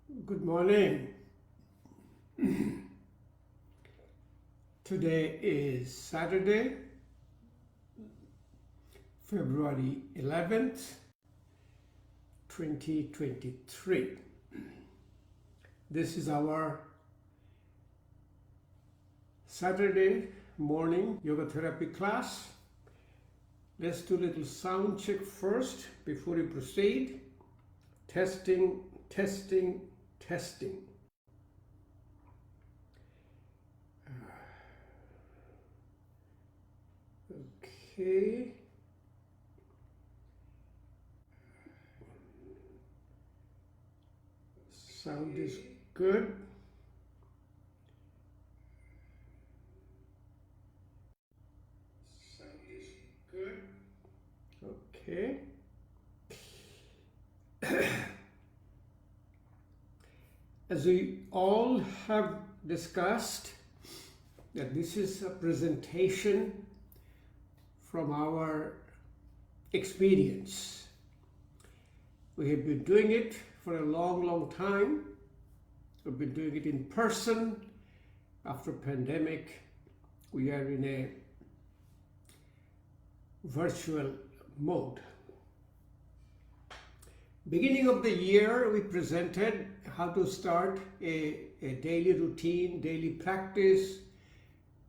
Good morning. Today is Saturday, February 11th, 2023. This is our Saturday morning yoga therapy class. Let's do a little sound check first before we proceed. Testing, testing, testing. Okay. Sound is good. Sound is good. Okay. As we all have discussed, that this is a presentation from our experience. We have been doing it for a long time. We've been doing it in person. After pandemic, we are in a virtual mode. Beginning of the year, we presented how to start a daily routine, daily practice.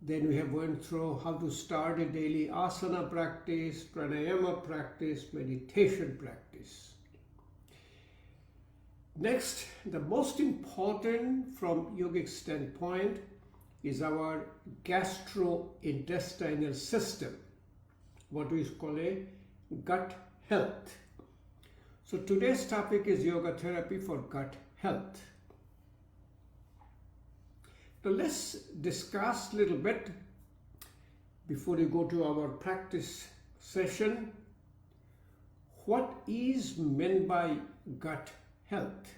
Then we have went through how to start a daily asana practice, pranayama practice, meditation practice. Next, the most important from yogic standpoint is our gastrointestinal system, what we call a gut health. So today's topic is yoga therapy for gut health. Now let's discuss a little bit before we go to our practice session. What is meant by gut health?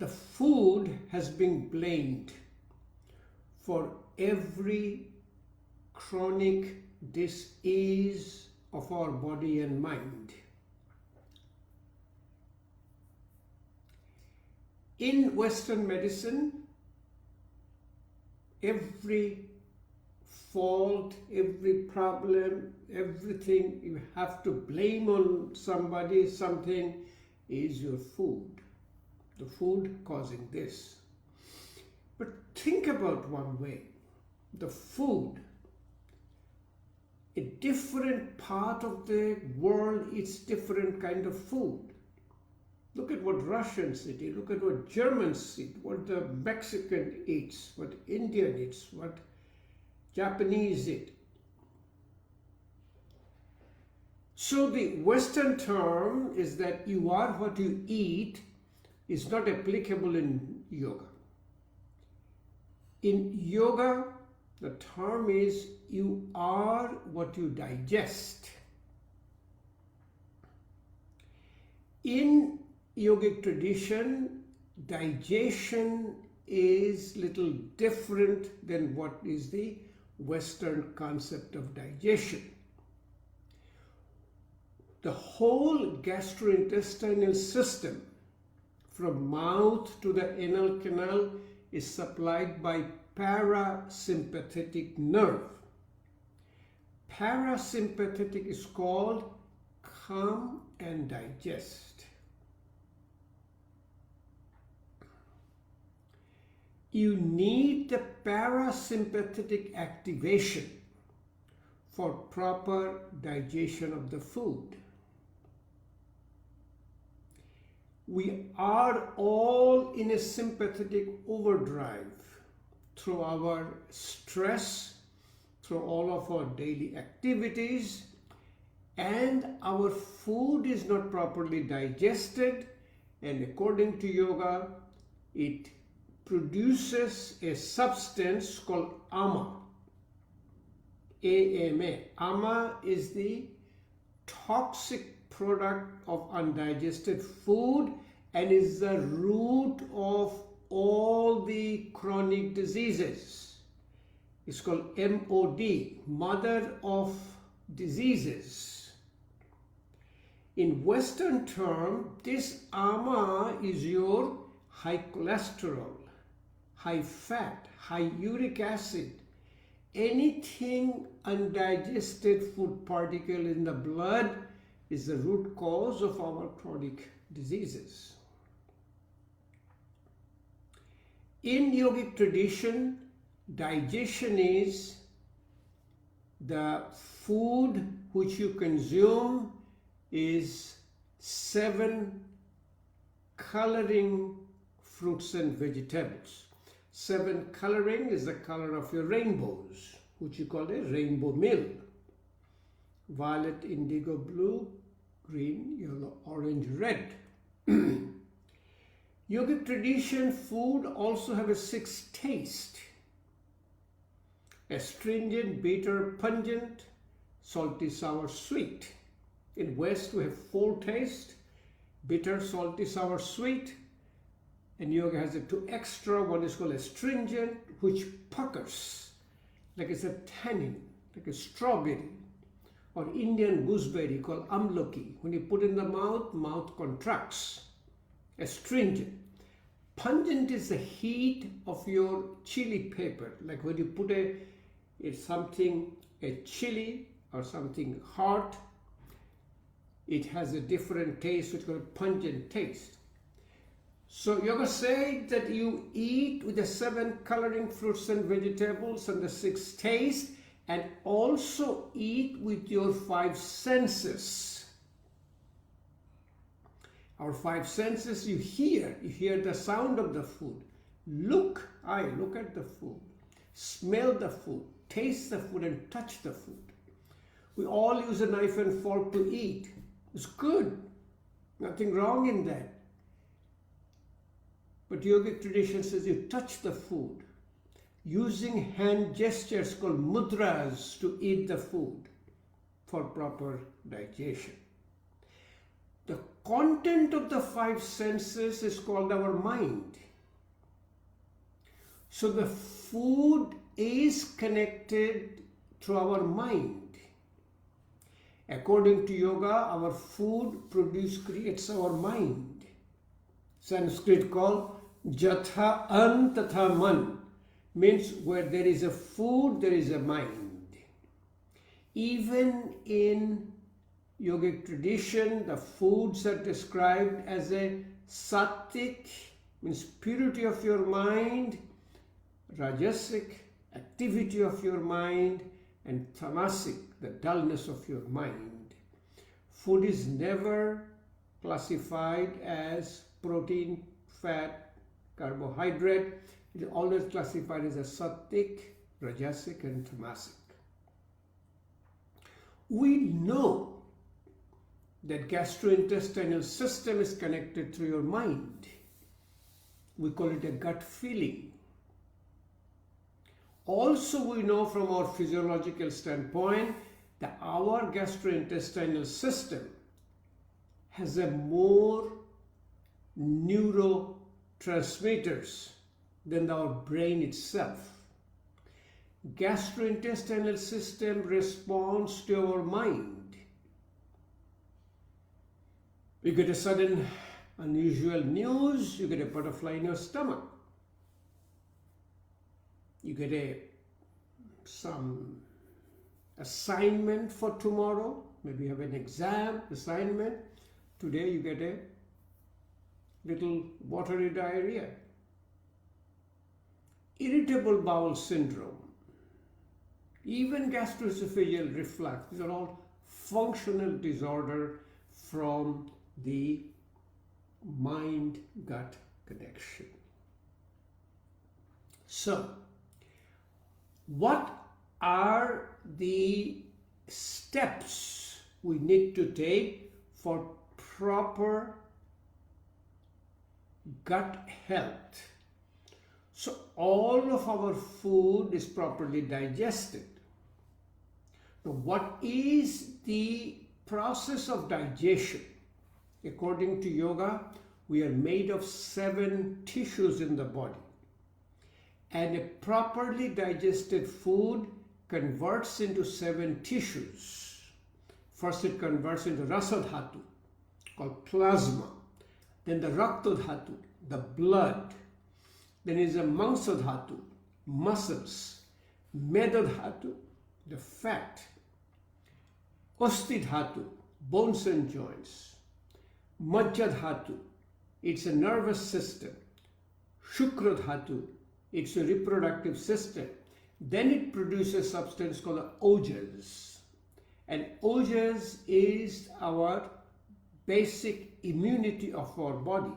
The food has been blamed for every chronic disease of our body and mind. In Western medicine, every fault, every problem, everything you have to blame on somebody, something, is your food. The food causing this. But think about one way. The food, a different part of the world eats different kind of food. Look at what Russians eat, look at what Germans eat, what the Mexican eats, what Indian eats, what Japanese eat. So the Western term is that you are what you eat is not applicable in yoga. In yoga, the term is you are what you digest. In yogic tradition, digestion is little different than what is the Western concept of digestion. The whole gastrointestinal system, from mouth to the anal canal, is supplied by parasympathetic nerve. Parasympathetic is called calm and digest. You need the parasympathetic activation for proper digestion of the food. We are all in a sympathetic overdrive through our stress, through all of our daily activities, and our food is not properly digested, and according to yoga, it produces a substance called ama. AMA. Ama is the toxic product of undigested food and is the root of all the chronic diseases. It's called MOD, mother of diseases. In Western term, this ama is your high cholesterol, high fat, high uric acid, anything undigested food particle in the blood is the root cause of our chronic diseases. In yogic tradition, digestion is the food which you consume is 7 coloring fruits and vegetables. 7 coloring is the color of your rainbows, which you call a rainbow meal. Violet, indigo, blue, green, yellow, orange, red. Yogic tradition food also have a 6 taste. Astringent, bitter, pungent, salty, sour, sweet. In West we have 4 taste, bitter, salty, sour, sweet. And yoga has a 2 extra. One is called astringent, which puckers, like it's a tannin, like a strawberry, or Indian gooseberry called amloki. When you put in the mouth contracts. Astringent. Pungent is the heat of your chili pepper, like when you put a chili or something hot, it has a different taste, which is called pungent taste. So yoga said that you eat with the 7 coloring fruits and vegetables and the 6 taste, and also eat with your 5 senses. Our 5 senses, you hear the sound of the food. Look at the food, smell the food, taste the food, and touch the food. We all use a knife and fork to eat. It's good, nothing wrong in that. But yogic tradition says you touch the food using hand gestures called mudras to eat the food for proper digestion. The content of the 5 senses is called our mind. So the food is connected to our mind. According to yoga, our food creates our mind. Sanskrit called jatha an tatha man, means where there is a food, there is a mind. Even in yogic tradition, the foods are described as a sattvic, means purity of your mind, rajasic, activity of your mind, and tamasic, the dullness of your mind. Food is never classified as protein, fat, carbohydrate. It is always classified as a sattvic, rajasic, and tamasic. We know that gastrointestinal system is connected through your mind. We call it a gut feeling. Also, we know from our physiological standpoint that our gastrointestinal system has a more neurotransmitters than our brain itself. Gastrointestinal system responds to our mind. You get a sudden unusual news, you get a butterfly in your stomach. You get some assignment for tomorrow, maybe you have an exam assignment. Today you get a little watery diarrhea. Irritable bowel syndrome, even gastroesophageal reflux, these are all functional disorder from the mind-gut connection. So, what are the steps we need to take for proper gut health? So all of our food is properly digested. Now, what is the process of digestion? According to yoga, we are made of 7 tissues in the body. And a properly digested food converts into 7 tissues. First it converts into rasadhatu, called plasma. Then the Rakta Dhatu, the blood. Then is a Mangsa Dhatu, muscles. Meda Dhatu, the fat. Osti Dhatu, bones and joints. Majja Dhatu, it's a nervous system. Shukra Dhatu, it's a reproductive system. Then it produces a substance called ojas. And ojas is our basic immunity of our body.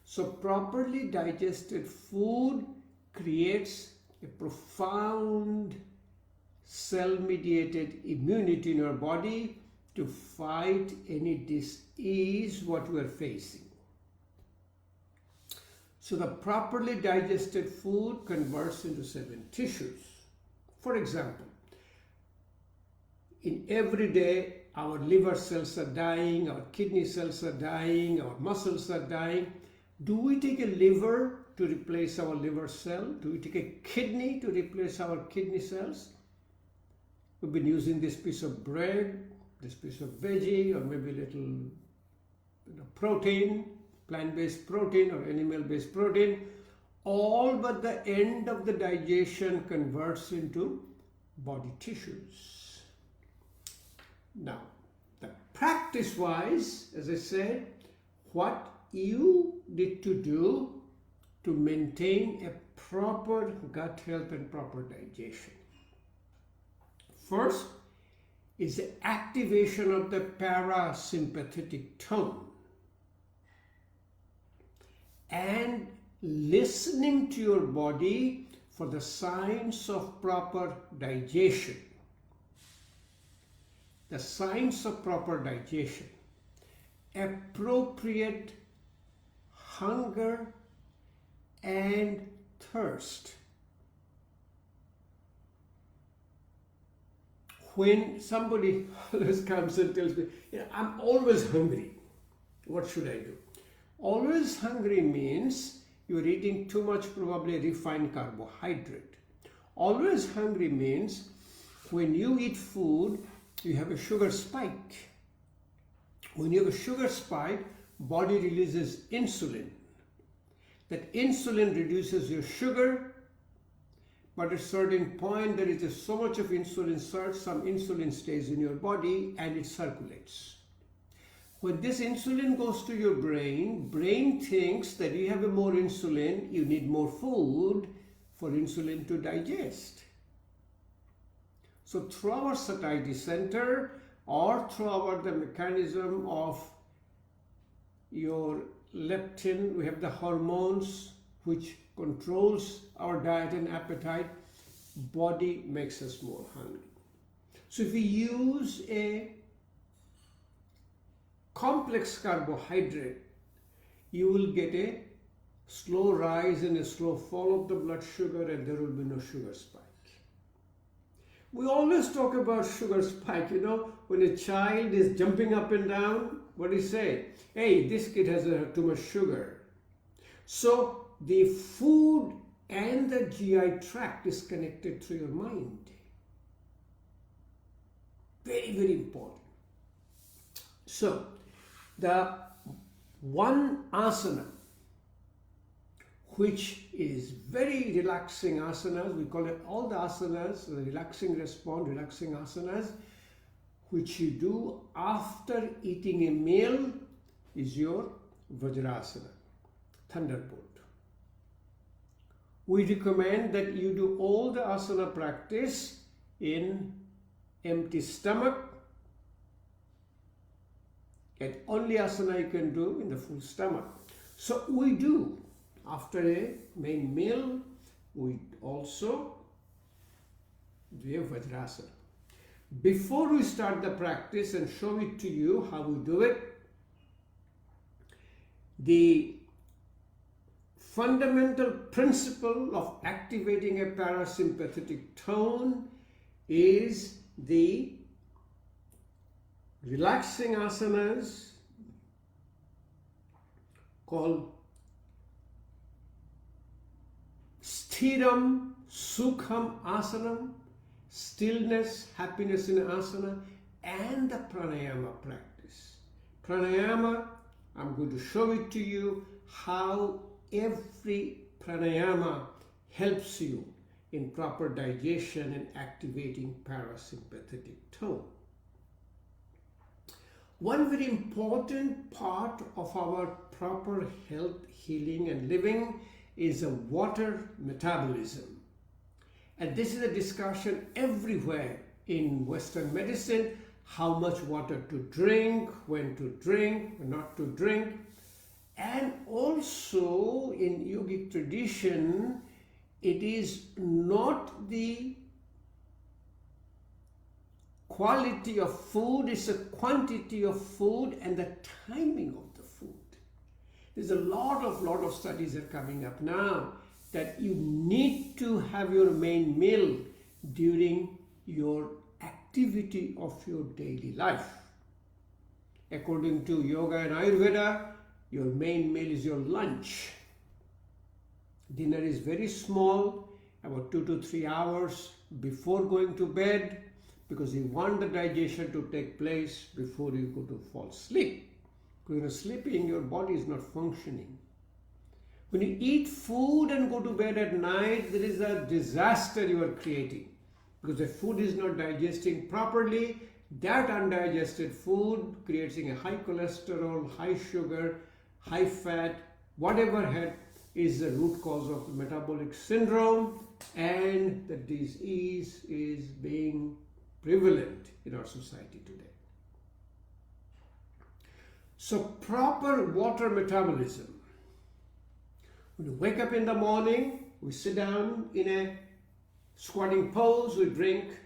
So properly digested food creates a profound cell-mediated immunity in our body to fight any disease what we are facing. So the properly digested food converts into 7 tissues. For example, in every day our liver cells are dying, our kidney cells are dying, our muscles are dying. Do we take a liver to replace our liver cell? Do we take a kidney to replace our kidney cells? We've been using this piece of bread, this piece of veggie, or maybe a little protein, plant-based protein or animal-based protein. All but the end of the digestion converts into body tissues. Now, the practice-wise, as I said, what you need to do to maintain a proper gut health and proper digestion. First is the activation of the parasympathetic tone and listening to your body for the signs of proper digestion. The signs of proper digestion. Appropriate hunger and thirst. When somebody always comes and tells me, I'm always hungry, what should I do? Always hungry means you're eating too much probably refined carbohydrate. Always hungry means when you eat food, you have a sugar spike. When you have a sugar spike, body releases insulin. That insulin reduces your sugar, but at a certain point there is so much of insulin surge, some insulin stays in your body and it circulates. When this insulin goes to your brain thinks that you have more insulin, you need more food for insulin to digest. So through our satiety center or through the mechanism of your leptin, we have the hormones which controls our diet and appetite, body makes us more hungry. So if we use a complex carbohydrate, you will get a slow rise and a slow fall of the blood sugar and there will be no sugar spike. We always talk about sugar spike, when a child is jumping up and down, what do you say? Hey, this kid has too much sugar. So the food and the GI tract is connected through your mind. Very, very important. So the one asana which is very relaxing asanas, we call it all the asanas, the relaxing response, relaxing asanas, which you do after eating a meal, is your Vajrasana, thunderbolt. We recommend that you do all the asana practice in empty stomach, and only asana you can do in the full stomach. So we do, after a main meal, we also do a Vajrasana. Before we start the practice and show it to you how we do it, the fundamental principle of activating a parasympathetic tone is the relaxing asanas called Sthiram Sukham Asanam, stillness, happiness in asana, and the pranayama practice. Pranayama, I'm going to show it to you how every pranayama helps you in proper digestion and activating parasympathetic tone. One very important part of our proper health, healing and living is a water metabolism. And this is a discussion everywhere in Western medicine, how much water to drink, when not to drink. And also in yogic tradition, it is not the quality of food, it's a quantity of food and the timing of the food. There's a lot of studies are coming up now that you need to have your main meal during your activity of your daily life. According to yoga and Ayurveda, your main meal is your lunch. Dinner is very small, about 2 to 3 hours before going to bed, because you want the digestion to take place before you go to fall asleep. When you're sleeping, your body is not functioning. When you eat food and go to bed at night, there is a disaster you are creating, because the food is not digesting properly. That undigested food creating a high cholesterol, high sugar, high fat, whatever is the root cause of metabolic syndrome, and the disease is being prevalent in our society today. So proper water metabolism. When you wake up in the morning, we sit down in a squatting pose, we drink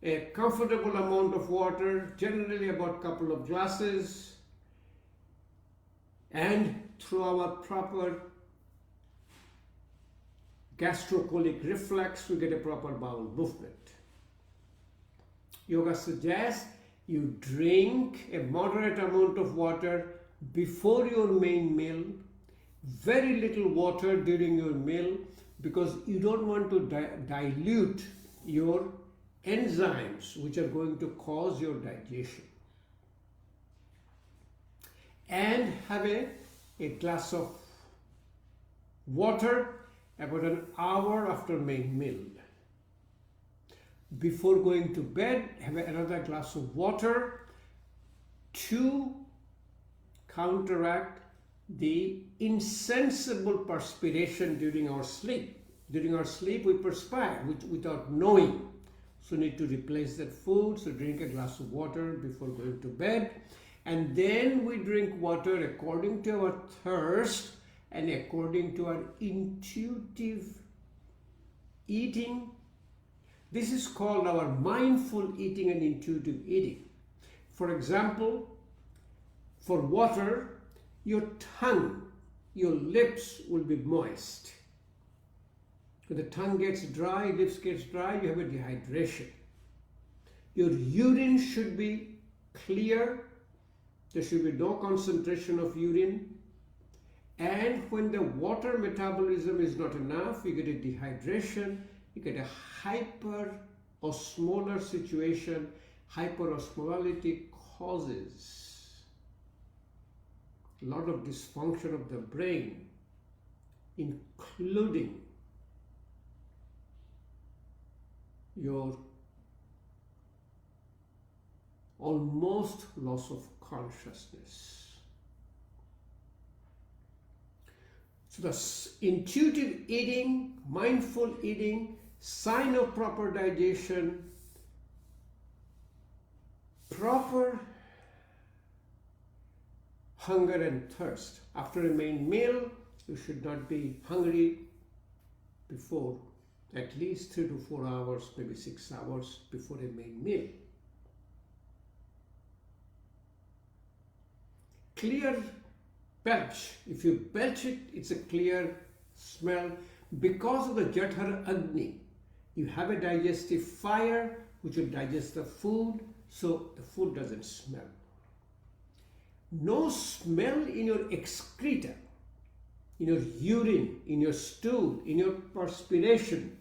a comfortable amount of water, generally about a couple of glasses, and through our proper gastrocolic reflex, we get a proper bowel movement. Yoga suggests you drink a moderate amount of water before your main meal, very little water during your meal, because you don't want to dilute your enzymes which are going to cause your digestion. And have a glass of water about an hour after main meal. Before going to bed, have another glass of water to counteract the insensible perspiration during our sleep. During our sleep, we perspire without knowing. So need to replace that food. So drink a glass of water before going to bed. And then we drink water according to our thirst and according to our intuitive eating. This is called our mindful eating and intuitive eating. For example, for water, your tongue, your lips will be moist. When the tongue gets dry, lips gets dry, you have a dehydration. Your urine should be clear. There should be no concentration of urine. And when the water metabolism is not enough, you get a dehydration, you get a hyperosmolar situation. Hyperosmolality causes a lot of dysfunction of the brain, including your almost loss of consciousness. So the intuitive eating, mindful eating, sign of proper digestion, proper hunger and thirst. After a main meal, you should not be hungry before at least 3 to 4 hours, maybe 6 hours before a main meal. Clear belch. If you belch it, it's a clear smell. Because of the Jathar Agni, you have a digestive fire which will digest the food, so the food doesn't smell. No smell in your excreta, in your urine, in your stool, in your perspiration.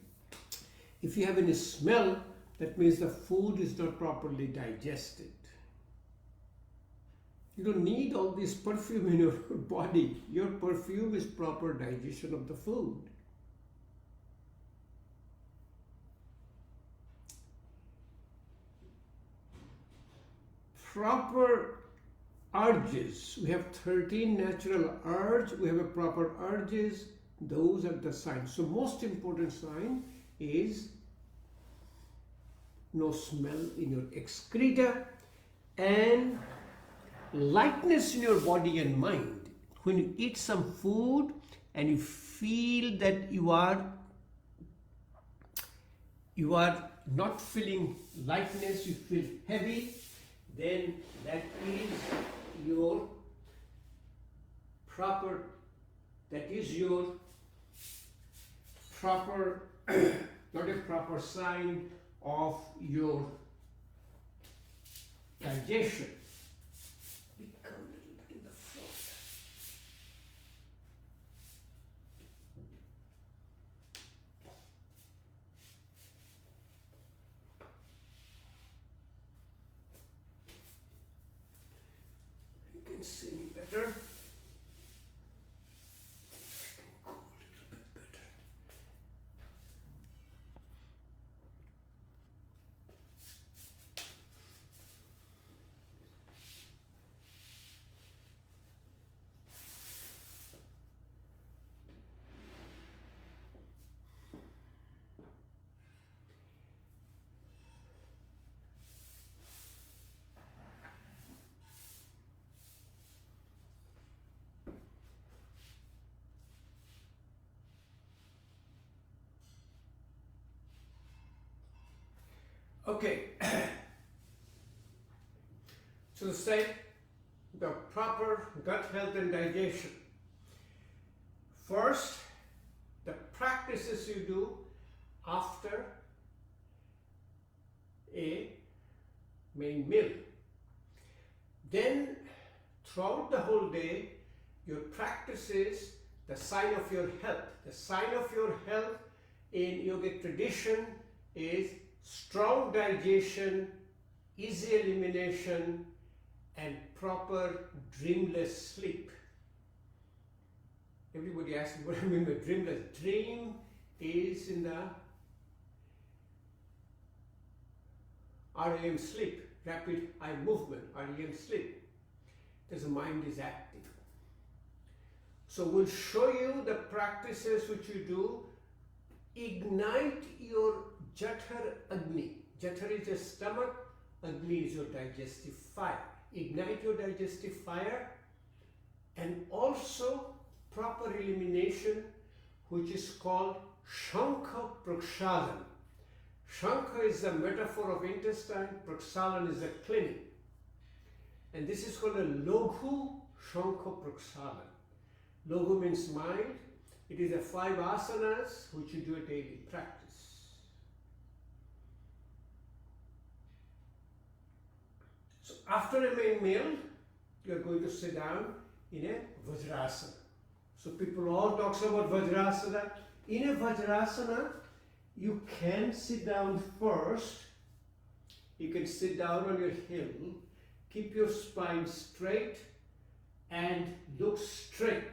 If you have any smell, that means the food is not properly digested. You don't need all this perfume in your body. Your perfume is proper digestion of the food. Proper urges. We have 13 natural urges. We have a proper urges. Those are the signs. So most important sign is no smell in your excreta and lightness in your body and mind. When you eat some food and you feel that you are not feeling lightness, you feel heavy, then that is your proper, not a proper sign of your digestion. Become a little bit in the front. You can see me better. Okay, so the same, the proper gut health and digestion. First, the practices you do after a main meal. Then, throughout the whole day, your practices, the sign of your health. The sign of your health in yogic tradition is strong digestion, easy elimination, and proper dreamless sleep. Everybody asks me what I mean by dreamless. Dream is in the REM sleep, rapid eye movement, REM sleep. Because the mind is active. So we'll show you the practices which you do. Ignite your Jathar Agni. Jathar is your stomach, Agni is your digestive fire. Ignite your digestive fire, and also proper elimination, which is called Shankha Prakshalan. Shankha is a metaphor of intestine, Prakshalan is a cleaning. And this is called a Loghu Shankha Prakshalan. Loghu means mild. It is the 5 asanas which you do a daily practice. So after a main meal, you are going to sit down in a Vajrasana. So people all talk about Vajrasana. In a Vajrasana, you can sit down first. You can sit down on your heel, keep your spine straight and look straight.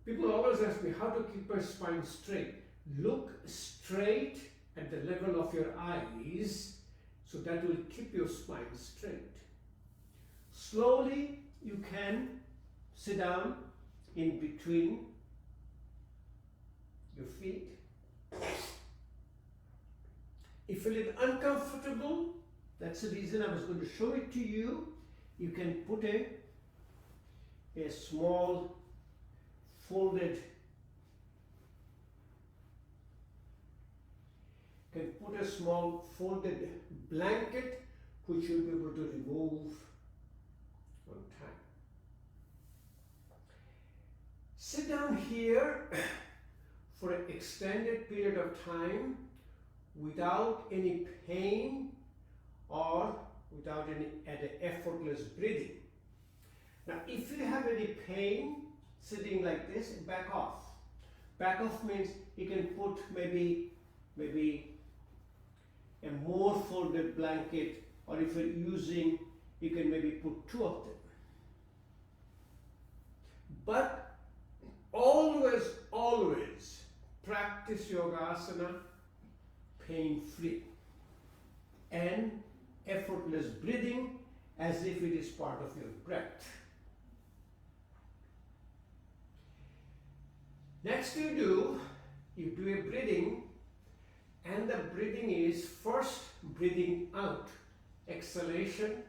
People always ask me how to keep my spine straight. Look straight at the level of your eyes, so that will keep your spine straight. Slowly you can sit down in between your feet. If you feel uncomfortable, that's the reason I was going to show it to you. You can put a small folded, blanket which you'll be able to remove on time. Sit down here for an extended period of time without any pain or without any effortless breathing. Now, if you have any pain sitting like this, back off. Back off means you can put maybe a more folded blanket, or if you're using you can maybe put 2 of them. But always, always practice yogasana pain-free and effortless breathing as if it is part of your breath. Next you do a breathing, and the breathing is first breathing out, exhalation,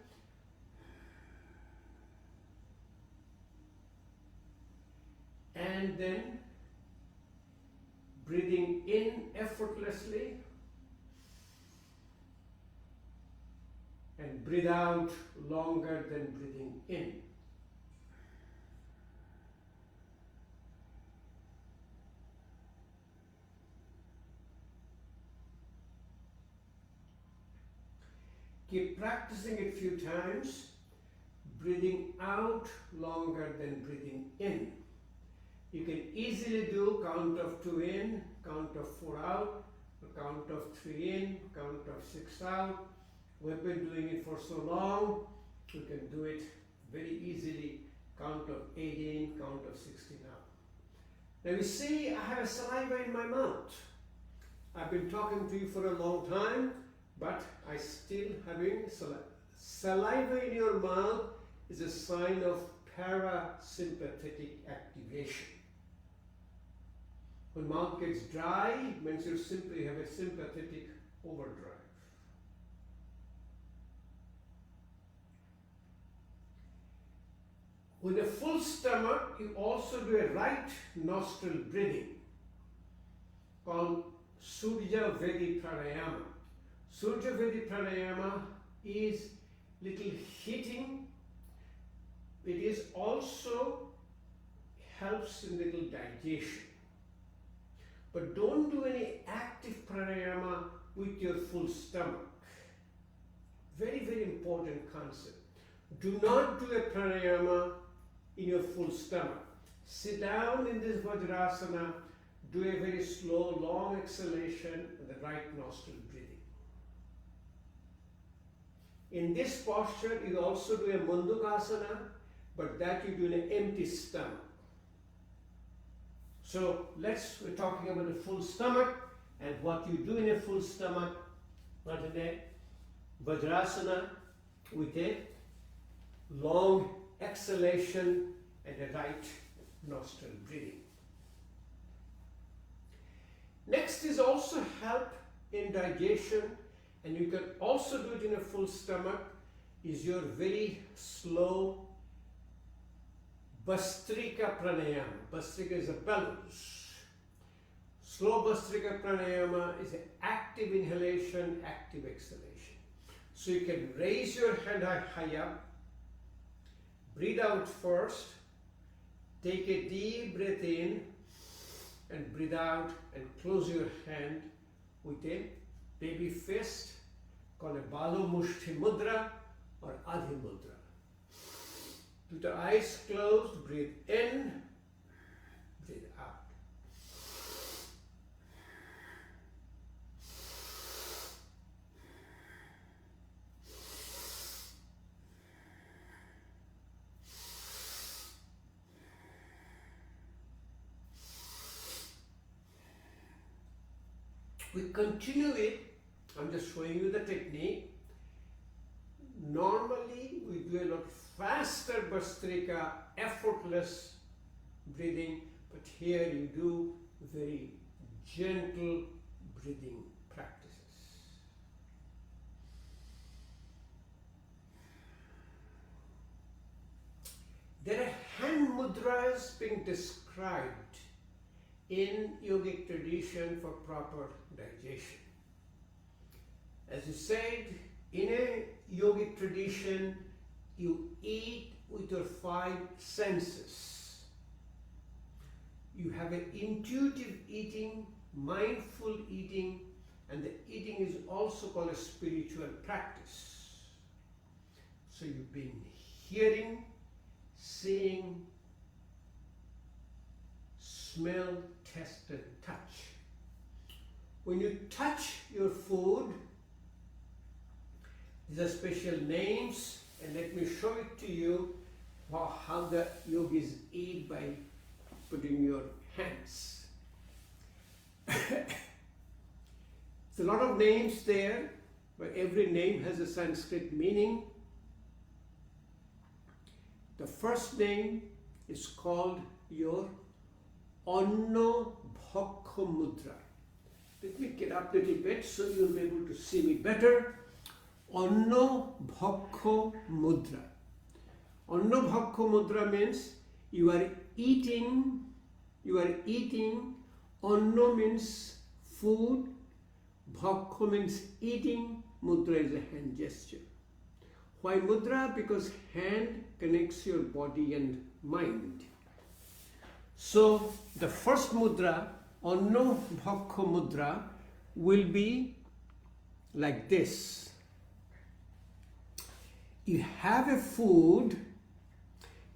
and then breathing in effortlessly and breathe out longer than breathing in. Keep practicing it a few times, breathing out longer than breathing in. You can easily do count of 2 in, count of 4 out, count of 3 in, count of 6 out. We've been doing it for so long, you can do it very easily, count of 8 in, count of 16 out. Now you see, I have a saliva in my mouth. I've been talking to you for a long time, but I still having saliva in your mouth is a sign of parasympathetic activation. When mouth gets dry, it means you simply have a sympathetic overdrive. With a full stomach, you also do a right nostril breathing called Surya Vedi Pranayama. Surya Vedi Pranayama is little hitting. It is also helps in little digestion. But don't do any active pranayama with your full stomach. Very, very important concept. Do not do a pranayama in your full stomach. Sit down in this Vajrasana, do a very slow, long exhalation and the right nostril breathing. In this posture, you also do a Mandukasana, but that you do in an empty stomach. So we're talking about a full stomach and what you do in a full stomach, not in a Vajrasana with a long exhalation and a right nostril breathing. Next is also help in digestion, and you can also do it in a full stomach, is your very slow Bastrika Pranayama. Bastrika is a bellows. Slow Bastrika Pranayama is an active inhalation, active exhalation. So you can raise your hand high up, breathe out first, take a deep breath in and breathe out and close your hand with a baby fist called a Balu Mushti Mudra or Adhi Mudra. With the eyes closed, breathe in, breathe out. We continue it. I'm just showing you the technique. Normally, we do a lot faster Bastrika, effortless breathing, but here you do very gentle breathing practices. There are hand mudras being described in yogic tradition for proper digestion. As you said, in a yogic tradition, you eat with your 5 senses. You have an intuitive eating, mindful eating, and the eating is also called a spiritual practice. So you've been hearing, seeing, smell, taste, and touch. When you touch your food, these are special names And let me show it to you how the yogis eat by putting your hands. There's a lot of names there, but every name has a Sanskrit meaning. The first name is called your Anno Bhakha Mudra. Let me get up a little bit so you'll be able to see me better. Anno Bhakha Mudra. Anno Bhakha Mudra means you are eating. Anno means food. Bhakha means eating. Mudra is a hand gesture. Why mudra? Because hand connects your body and mind. So the first mudra, Anno Bhakha Mudra, will be like this. You have a food,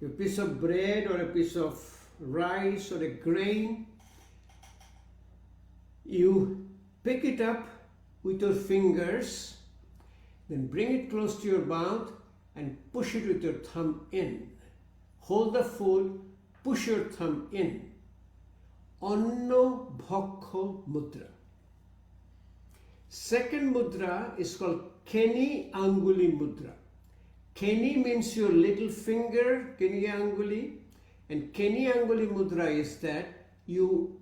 a piece of bread or a piece of rice or a grain. You pick it up with your fingers, then bring it close to your mouth and push it with your thumb in. Hold the food, push your thumb in. Anno Bhakha Mudra. Second mudra is called Keni Anguli Mudra. Keni means your little finger, Keni Anguli. And Keni Anguli Mudra is that you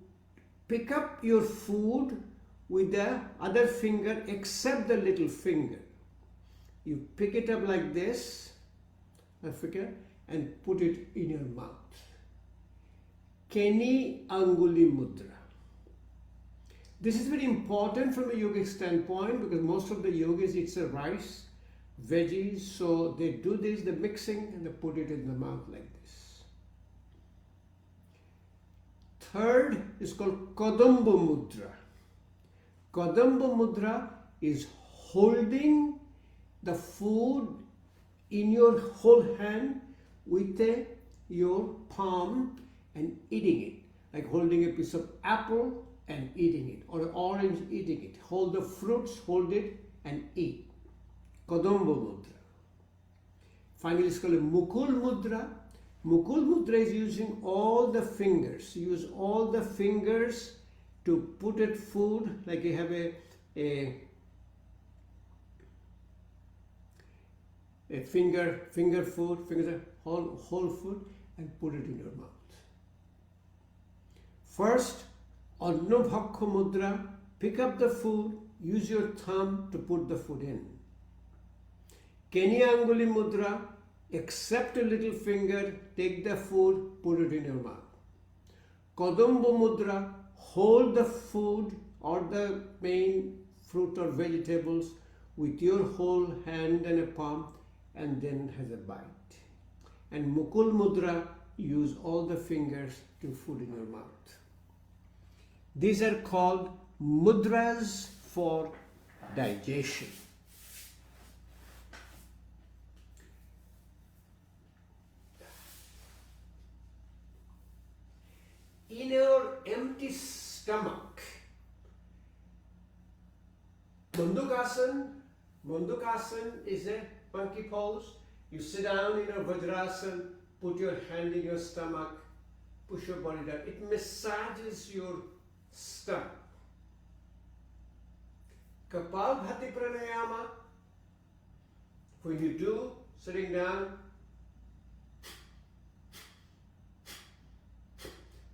pick up your food with the other finger except the little finger. You pick it up like this, Africa, and put it in your mouth. Keni Anguli Mudra. This is very important from a yogic standpoint because most of the yogis eat rice, veggies, so they do this, the mixing, and they put it in the mouth like this. Third is called Kadamba Mudra. Kadamba Mudra is holding the food in your whole hand with your palm and eating it, like holding a piece of apple and eating it, or an orange, eating it. Hold the fruits, hold it and eat. Kadamba Mudra. Finally, it's called a Mukul Mudra. Mukul Mudra is using all the fingers. Use all the fingers to put it food, like you have a finger food, whole food, and put it in your mouth. First, Anno Bhakha Mudra, pick up the food, use your thumb to put the food in. Keni Anguli Mudra, accept a little finger, take the food, put it in your mouth. Kadamba Mudra, hold the food or the main fruit or vegetables with your whole hand and a palm, and then has a bite. And Mukul Mudra, use all the fingers to food in your mouth. These are called mudras for digestion. In your empty stomach, Mandukasana is a monkey pose. You sit down in a Vajrasana, put your hand in your stomach, push your body down. It massages your stomach. Kapalbhati Pranayama, when you do, sitting down,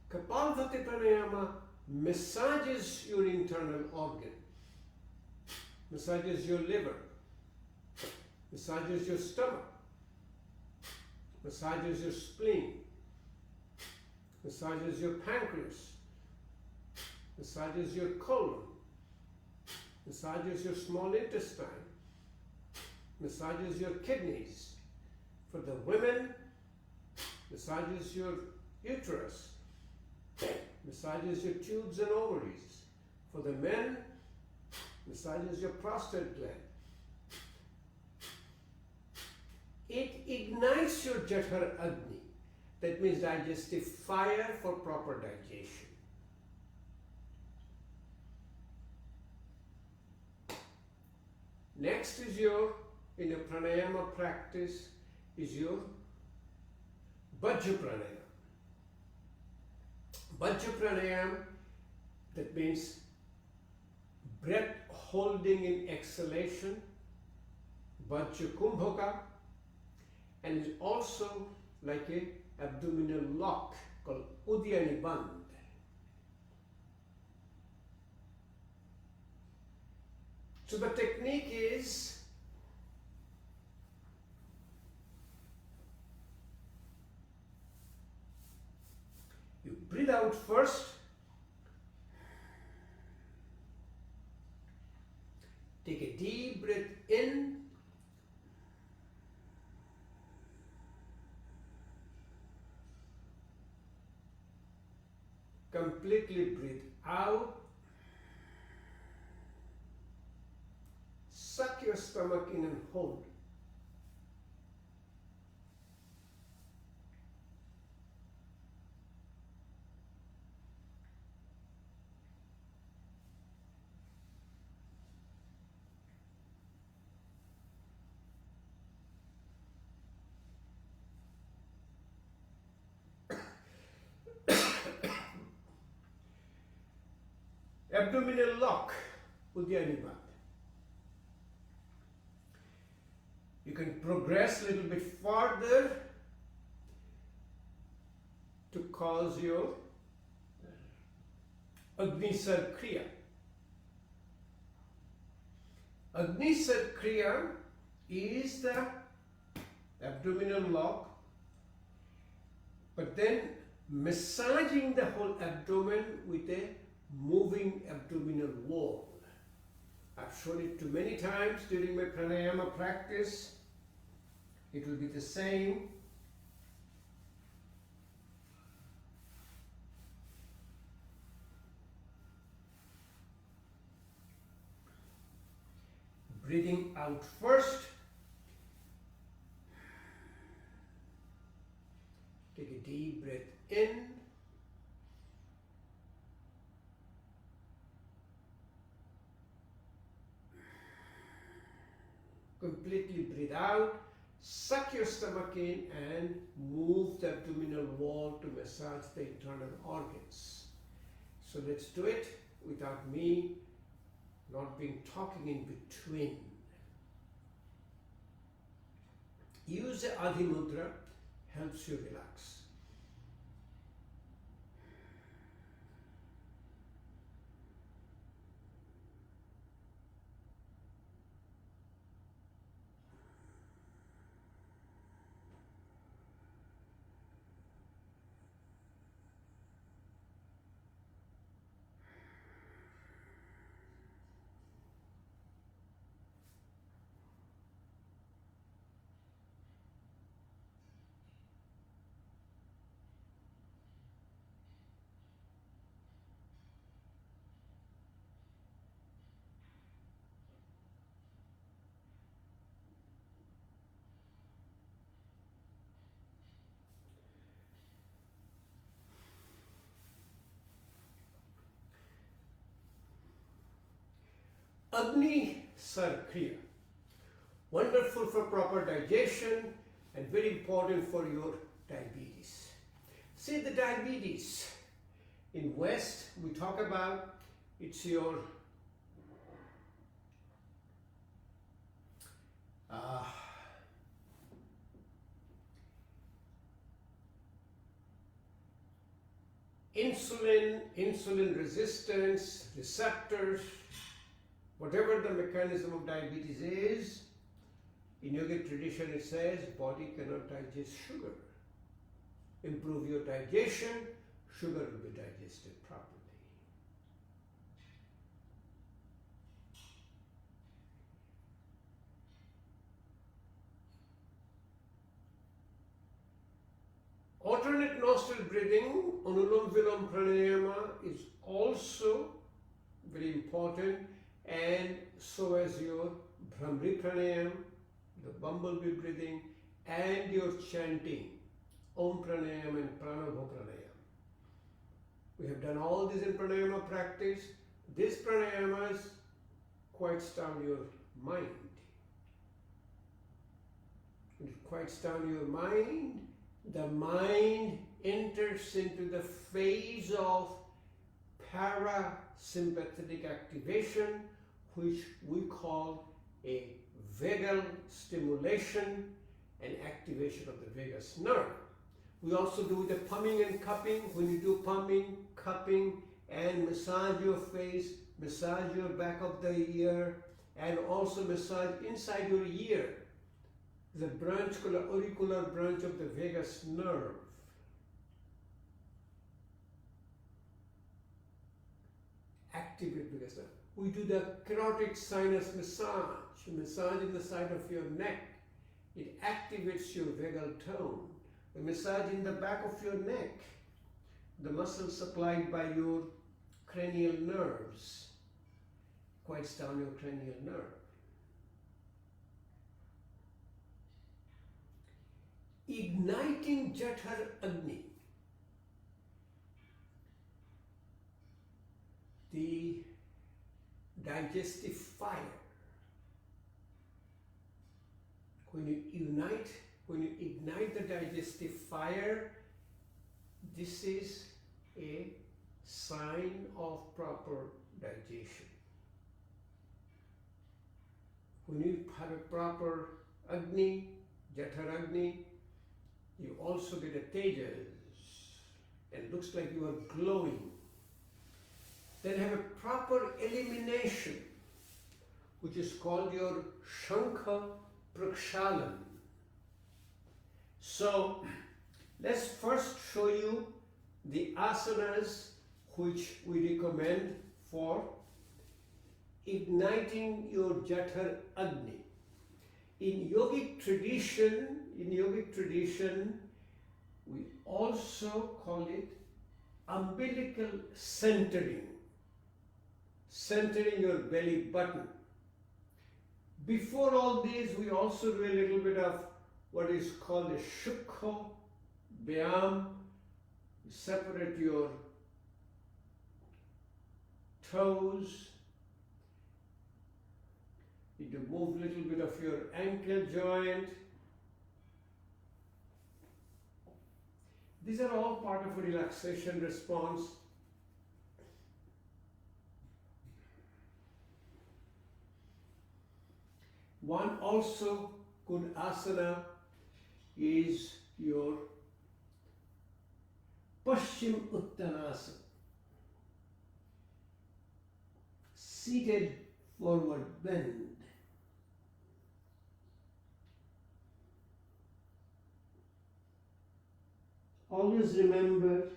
Kapalbhati Pranayama massages your internal organ, massages your liver, massages your stomach, massages your spleen, massages your pancreas, massages your colon, massages your small intestine, massages your kidneys. For the women, massages your uterus, massages your tubes and ovaries. For the men, massages your prostate gland. It ignites your Jఠar Agni. That means digestive fire for proper digestion. Next is your in a pranayama practice is your Bajra pranayama. Bajra pranayama, that means breath holding in exhalation, Bajra kumbhaka, and is also like a abdominal lock called Uddiyani Bandh. So the technique is you breathe out first, take a deep breath in, completely breathe out, suck your stomach in and hold. Abdominal lock, Uddiyani Bandh. You can progress a little bit further to cause your Agnisar Kriya. Agnisar Kriya is the abdominal lock, but then massaging the whole abdomen with a moving abdominal wall. I've shown it too many times during my pranayama practice. It will be the same. Breathing out first. Take a deep breath in. Completely breathe out, suck your stomach in and move the abdominal wall to massage the internal organs. So let's do it without me not being talking in between. Use the Adhi Mudra, helps you relax. Agnisar Kriya, wonderful for proper digestion and very important for your diabetes. See, the diabetes in West we talk about, it's your insulin resistance, receptors, whatever the mechanism of diabetes is. In yogic tradition it says body cannot digest sugar. Improve your digestion, sugar will be digested properly. Alternate nostril breathing, Anulom Vilom Pranayama, is also very important, and so as your Bhramri Pranayam, the bumblebee breathing, and your chanting, Om Pranayam and Pranabho Pranayam. We have done all this in pranayama practice. This pranayamas quiets down your mind. quiets down your mind, the mind enters into the phase of parasympathetic activation, which we call a vagal stimulation and activation of the vagus nerve. We also do the pumping and cupping. When you do pumping, cupping, and massage your face, massage your back of the ear, and also massage inside your ear. The branch called the auricular branch of the vagus nerve. Activate vagus nerve. We do the carotid sinus massage. Massage in the side of your neck. It activates your vagal tone. The massage in the back of your neck. The muscles supplied by your cranial nerves. Quiets down your cranial nerve. Igniting Jathar Agni. The digestive fire. When you ignite the digestive fire, this is a sign of proper digestion. When you have a proper Agni, Jathar Agni, you also get a tejas and looks like you are glowing. Then have a proper elimination, which is called your Shankha Prakshalan. So let's first show you the asanas which we recommend for igniting your Jathar Agni. In yogic tradition, we also call it umbilical centering. Centering your belly button. Before all these, we also do a little bit of what is called a Shukha Vyam. Separate your toes. You move a little bit of your ankle joint. These are all part of a relaxation response. One also good asana is your Paschim Uttanasana. Seated forward bend. Always remember,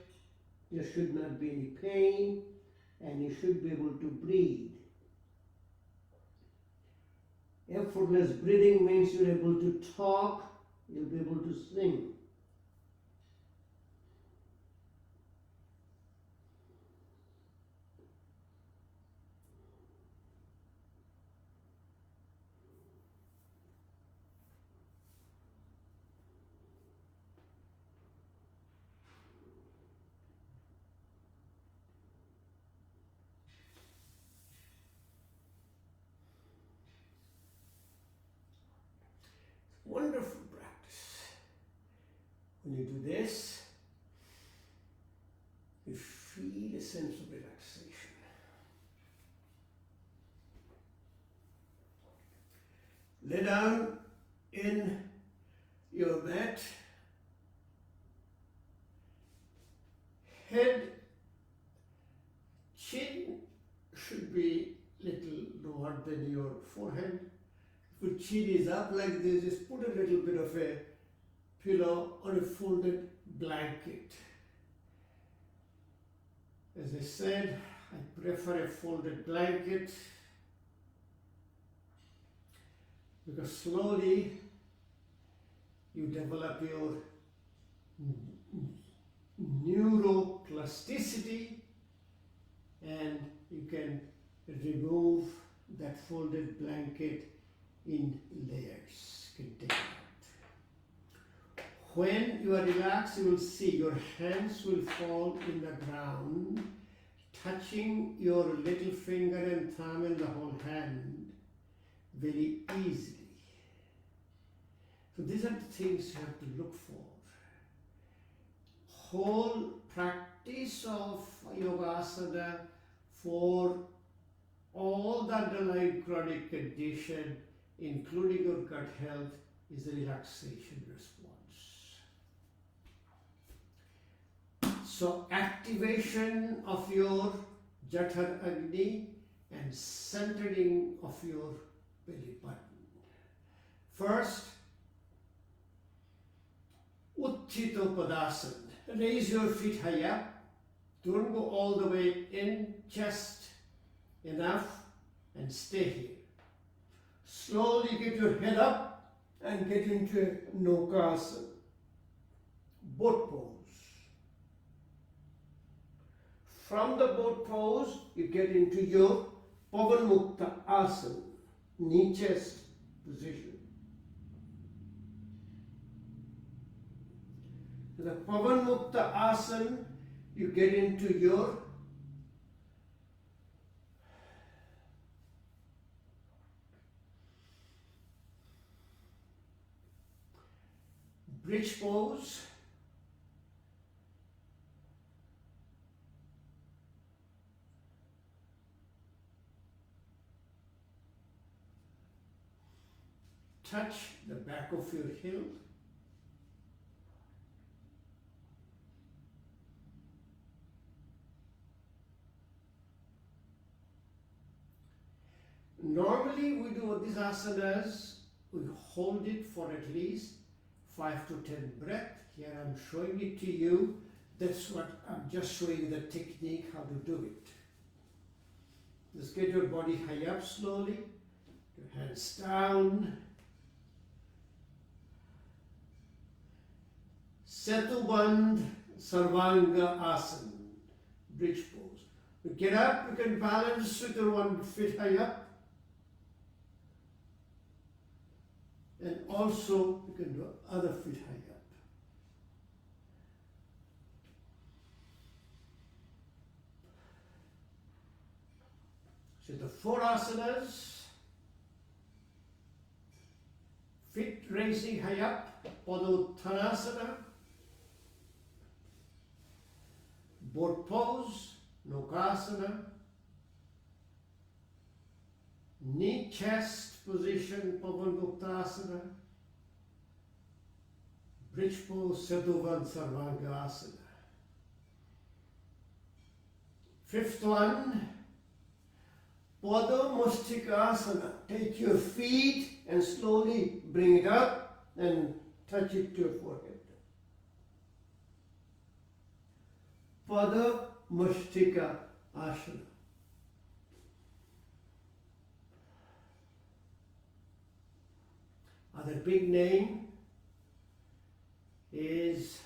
there should not be any pain and you should be able to breathe. Effortless breathing means you're able to talk, you'll be able to sing. Wonderful practice. When you do this, you feel a sense of relaxation. Lay down in your mat. Head, chin should be little lower than your forehead. If your chin is up like this, just put a little bit of a pillow or a folded blanket. As I said, I prefer a folded blanket because slowly you develop your neuroplasticity and you can remove that folded blanket in layers. You can take it out. When you are relaxed, you will see your hands will fall in the ground, touching your little finger and thumb and the whole hand very easily. So these are the things you have to look for. Whole practice of yogasana for all the underlying chronic condition, including your gut health, is a relaxation response. So activation of your Jathar Agni and centering of your belly button. First, Utthita Padasana. Raise your feet high up. Don't go all the way in, chest enough, and stay here. Slowly get your head up and get into a Nokasana, boat pose. From the boat pose, you get into your Pavan Mukta Asana, knee chest position. The Pavan Mukta Asana, you get into your bridge pose. Touch the back of your heel. Normally we do these asanas, we hold it for at least 5 to 10 breaths. Here I'm showing it to you. That's what I'm just showing the technique how to do it. Just get your body high up slowly, your hands down. Setubandh Sarvanga Asana, bridge pose. You get up, you can balance with your one foot high up. And also you can do other foot high up. So the 4 asanas, feet raising high up, Padottanasana, boat pose, Nokasana, knee chest position, Pavan Muktasana, bridge pose, Setubandh Sarvanga Asana. 5th one, Pada Mustika Asana. Take your feet and slowly bring it up and touch it to your forehead. Pada Mustika Asana. Other big name is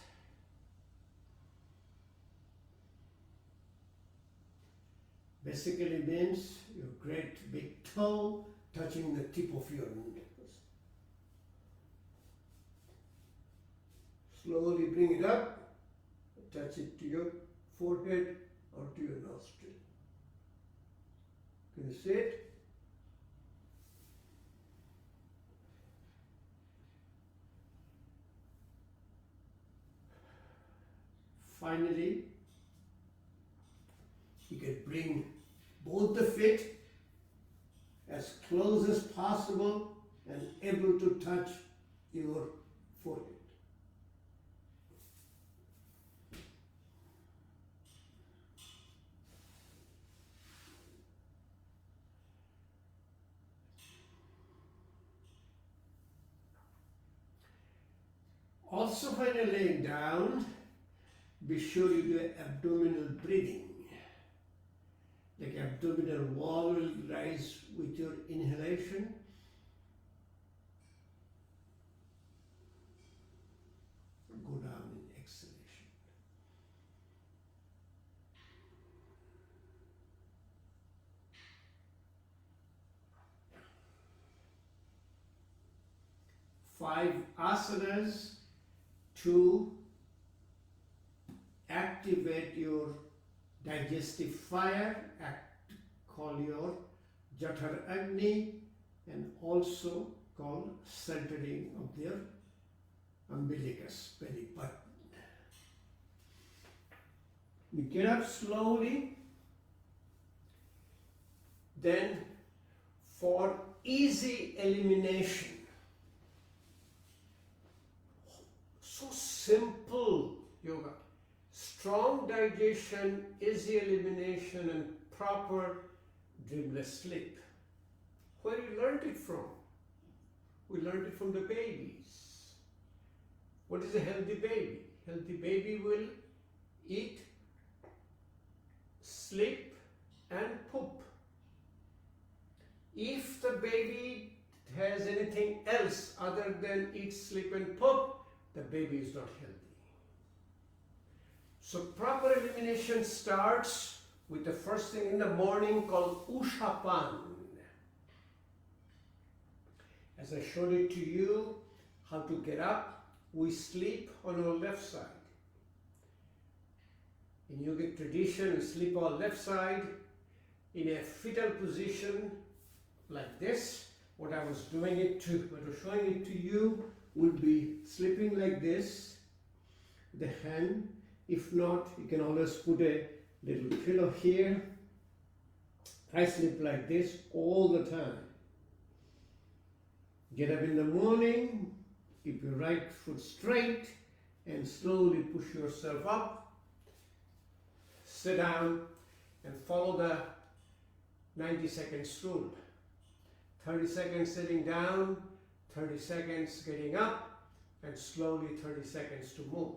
basically means your great big toe touching the tip of your nose. Slowly bring it up, touch it to your forehead or to your nostril. Can you see it? Finally, you can bring both the feet as close as possible and able to touch your forehead. Also, when you're laying down, be sure you do abdominal breathing. Like abdominal wall will rise with your inhalation. Go down in exhalation. Five asanas to activate your digestive fire, call your Jathar Agni, and also call centering of their umbilicus, belly button. You get up slowly. Then for easy elimination, so simple yoga, strong digestion, easy elimination and proper dreamless sleep. Where you learned it from? We learned it from the babies. What is a healthy baby? Healthy baby will eat, sleep and poop. If the baby has anything else other than eat, sleep and poop, the baby is not healthy. So proper elimination starts with the first thing in the morning called Ushapan. As I showed it to you, how to get up, we sleep on our left side. In yogic tradition, we sleep on left side in a fetal position like this. What I was showing it to you would be sleeping like this, the hand. If not, you can always put a little pillow here. I sleep like this all the time. Get up in the morning, keep your right foot straight and slowly push yourself up. Sit down and follow the 90 seconds rule. 30 seconds sitting down, 30 seconds getting up, and slowly 30 seconds to move.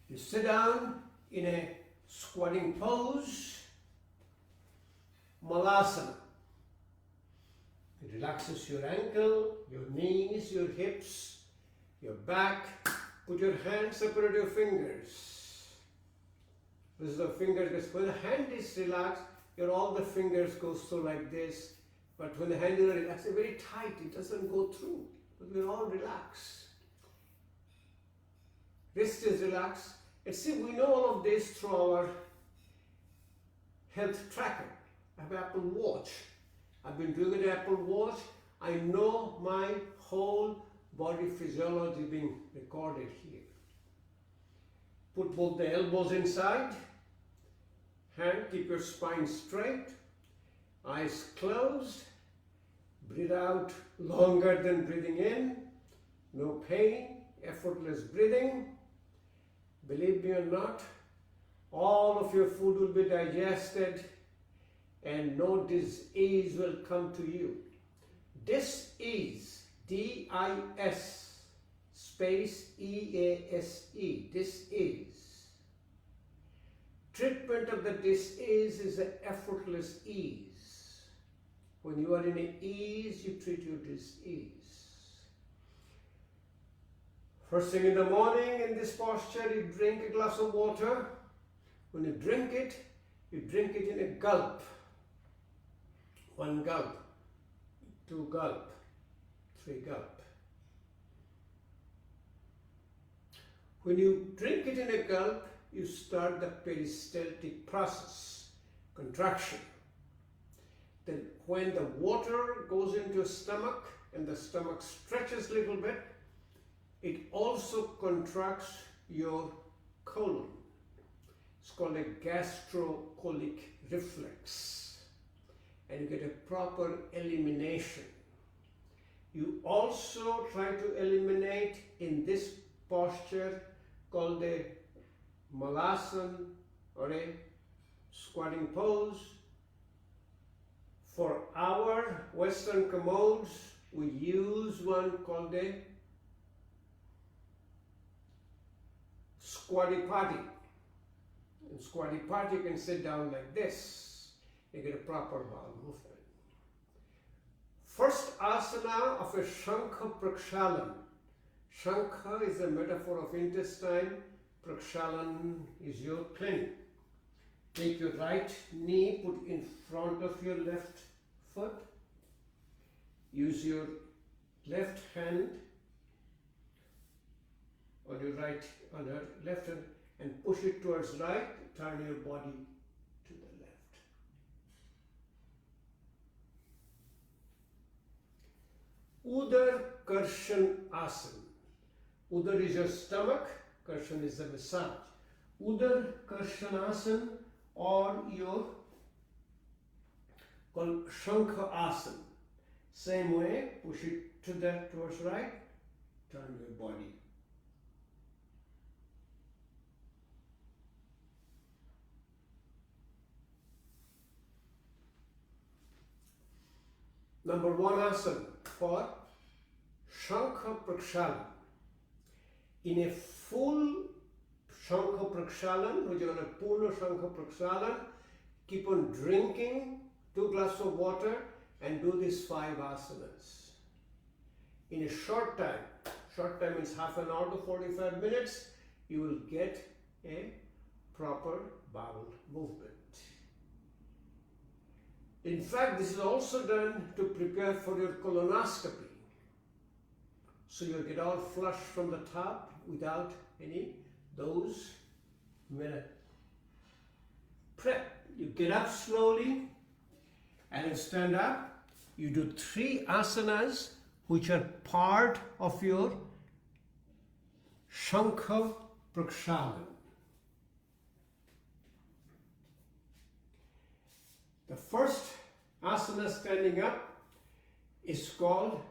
You sit down in a squatting pose, Malasana. It relaxes your ankle, your knees, your hips, your back. Put your hands, separate your fingers. This is the fingers. When the hand is relaxed, all the fingers go through like this. But when the hand is relaxed, it's very tight. It doesn't go through. But we're all relaxed. Wrist is relaxed. And see, we know all of this through our health tracker. I have Apple Watch. I've been doing it Apple Watch. I know my whole body physiology being recorded here. Put both the elbows inside. Hand, keep your spine straight. Eyes closed. Breathe out longer than breathing in. No pain, effortless breathing. Believe me or not, all of your food will be digested and no disease will come to you. Dis-ease, D-I-S space E-A-S-E, dis-ease. Treatment of the dis-ease is an effortless ease. When you are in an ease, you treat your dis-ease. First thing in the morning, in this posture, you drink a glass of water. When you drink it in a gulp. 1 gulp, 2 gulp, 3 gulp. When you drink it in a gulp, you start the peristaltic process, contraction. Then when the water goes into your stomach and the stomach stretches a little bit, it also contracts your colon. It's called a gastrocolic reflex. And you get a proper elimination. You also try to eliminate in this posture called a Malasana or a squatting pose. For our Western commodes, we use one called a squatty potty. In squatty potty, you can sit down like this. You get a proper bowel movement. First asana of a Shankha Prakshalan. Shankha is a metaphor of intestine. Prakshalan is your cleaning. Take your right knee, put in front of your left foot. Use your left hand on your left hand and push it towards right. Turn your body to the left. Udar Karshan Asana. Udar is your stomach, Karshan is the massage. Udar Karshanasana or your called Shankha Asana. Same way, push it to the towards right, turn your body. Number one asana for Shankha Prakshalan. In a full Shankha Prakshalan, which is on a Purna Shankha Prakshalan, keep on drinking 2 glasses of water and do these 5 asanas. In a short time means half an hour to 45 minutes, you will get a proper bowel movement. In fact, this is also done to prepare for your colonoscopy. So you'll get all flush from the top without any those prep. You get up slowly and you stand up. You do 3 asanas which are part of your Shankha Prakshalan. The first asana standing up is called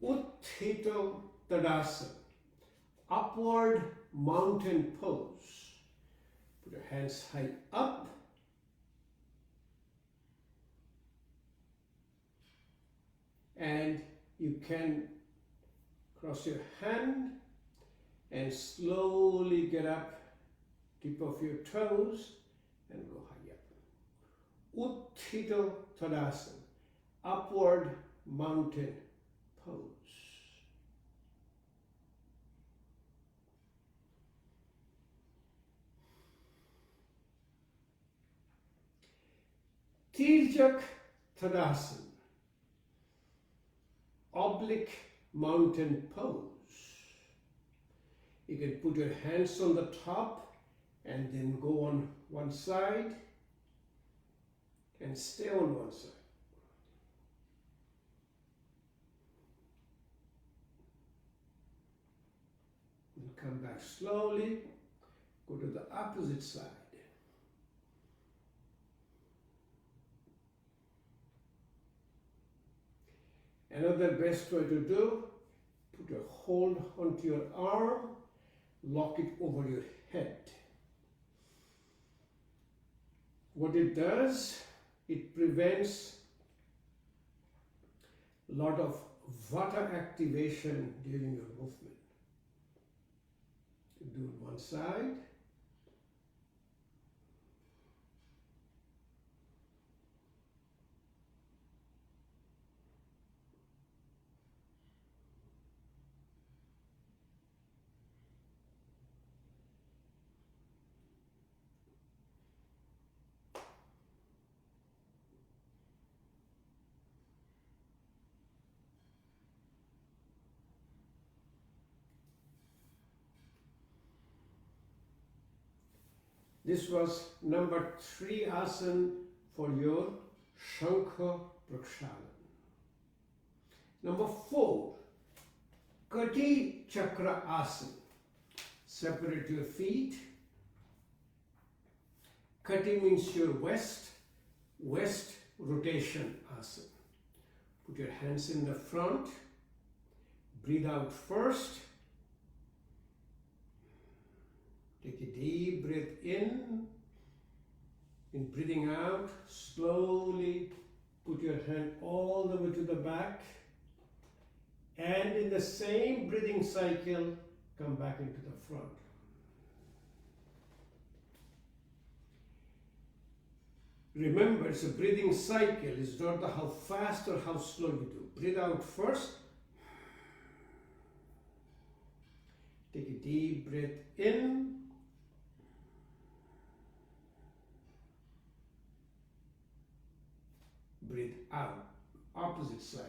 Utthita Tadasana, upward mountain pose. Put your hands high up. And you can cross your hand and slowly get up, tip of your toes and go high up. Utthita Tadasana, upward mountain pose. Tirjak Tadasana, oblique mountain pose. You can put your hands on the top and then go on one side and stay on one side. And come back slowly, go to the opposite side. Another best way to do, put a hold onto your arm, lock it over your head. What it does, it prevents a lot of vata activation during your movement. You do it one side. This was number 3 asana for your Shankha Prakshalan. Number 4, Kati Chakra Asana. Separate your feet. Kati means your west rotation asana. Put your hands in the front. Breathe out first. Take a deep breath in breathing out, slowly put your hand all the way to the back, and in the same breathing cycle, come back into the front. Remember, it's a breathing cycle, it's not how fast or how slow you do. Breathe out first. Take a deep breath in. Breathe out, opposite side.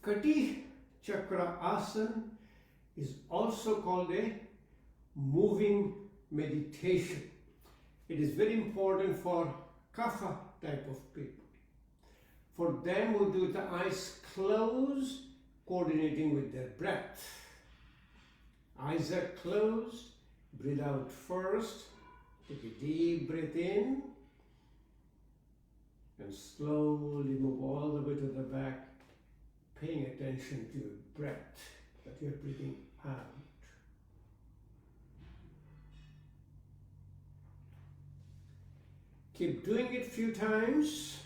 Kati Chakra Asana is also called a moving meditation. It is very important for kapha type of people. For them who do the eyes closed, coordinating with their breath. Eyes are closed, breathe out first, take a deep breath in, and slowly move all the way to the back, paying attention to your breath that you're breathing out. Keep doing it a few times.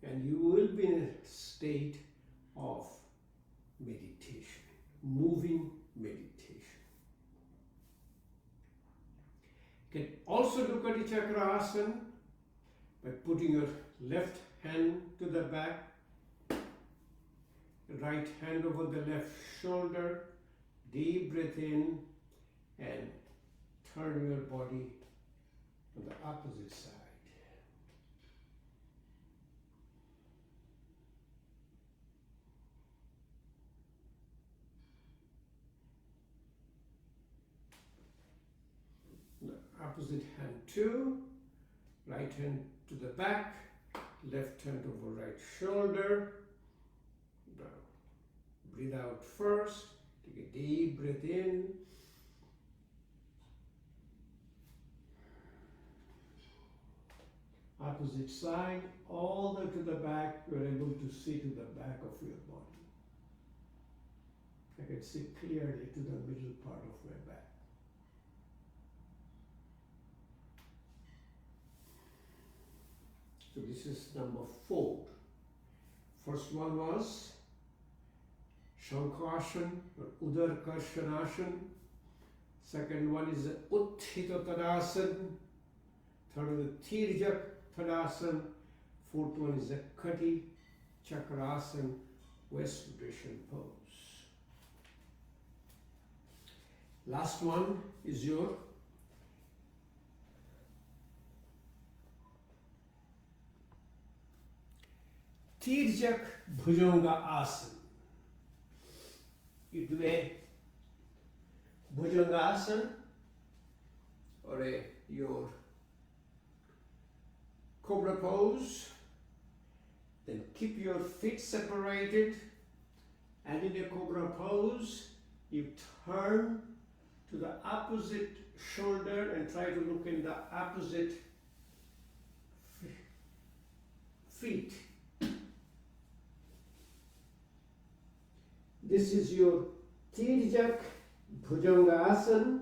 And you will be in a state of meditation, moving meditation. You can also do Kati Chakra Asana by putting your left hand to the back, right hand over the left shoulder, deep breath in, and turn your body to the opposite side. Opposite hand too, right hand to the back, left hand over right shoulder. Now, breathe out first, take a deep breath in. Opposite side, all the way to the back, you're able to see to the back of your body. I can see clearly to the middle part of my back. So this is number 4. First one was Shankasana or Udarkarshanasana. Second one is Utthita Tadasana. Third is Tirjak Tadasana. Fourth one is a Kati Chakrasana, West rotation pose. Last one is your Tirjak Bhujanga Asana. You do a Bhujanga Asana or your Cobra pose. Then keep your feet separated, and in a Cobra pose, you turn to the opposite shoulder and try to look in the opposite feet. This is your Tirjak Bhujanga Asana,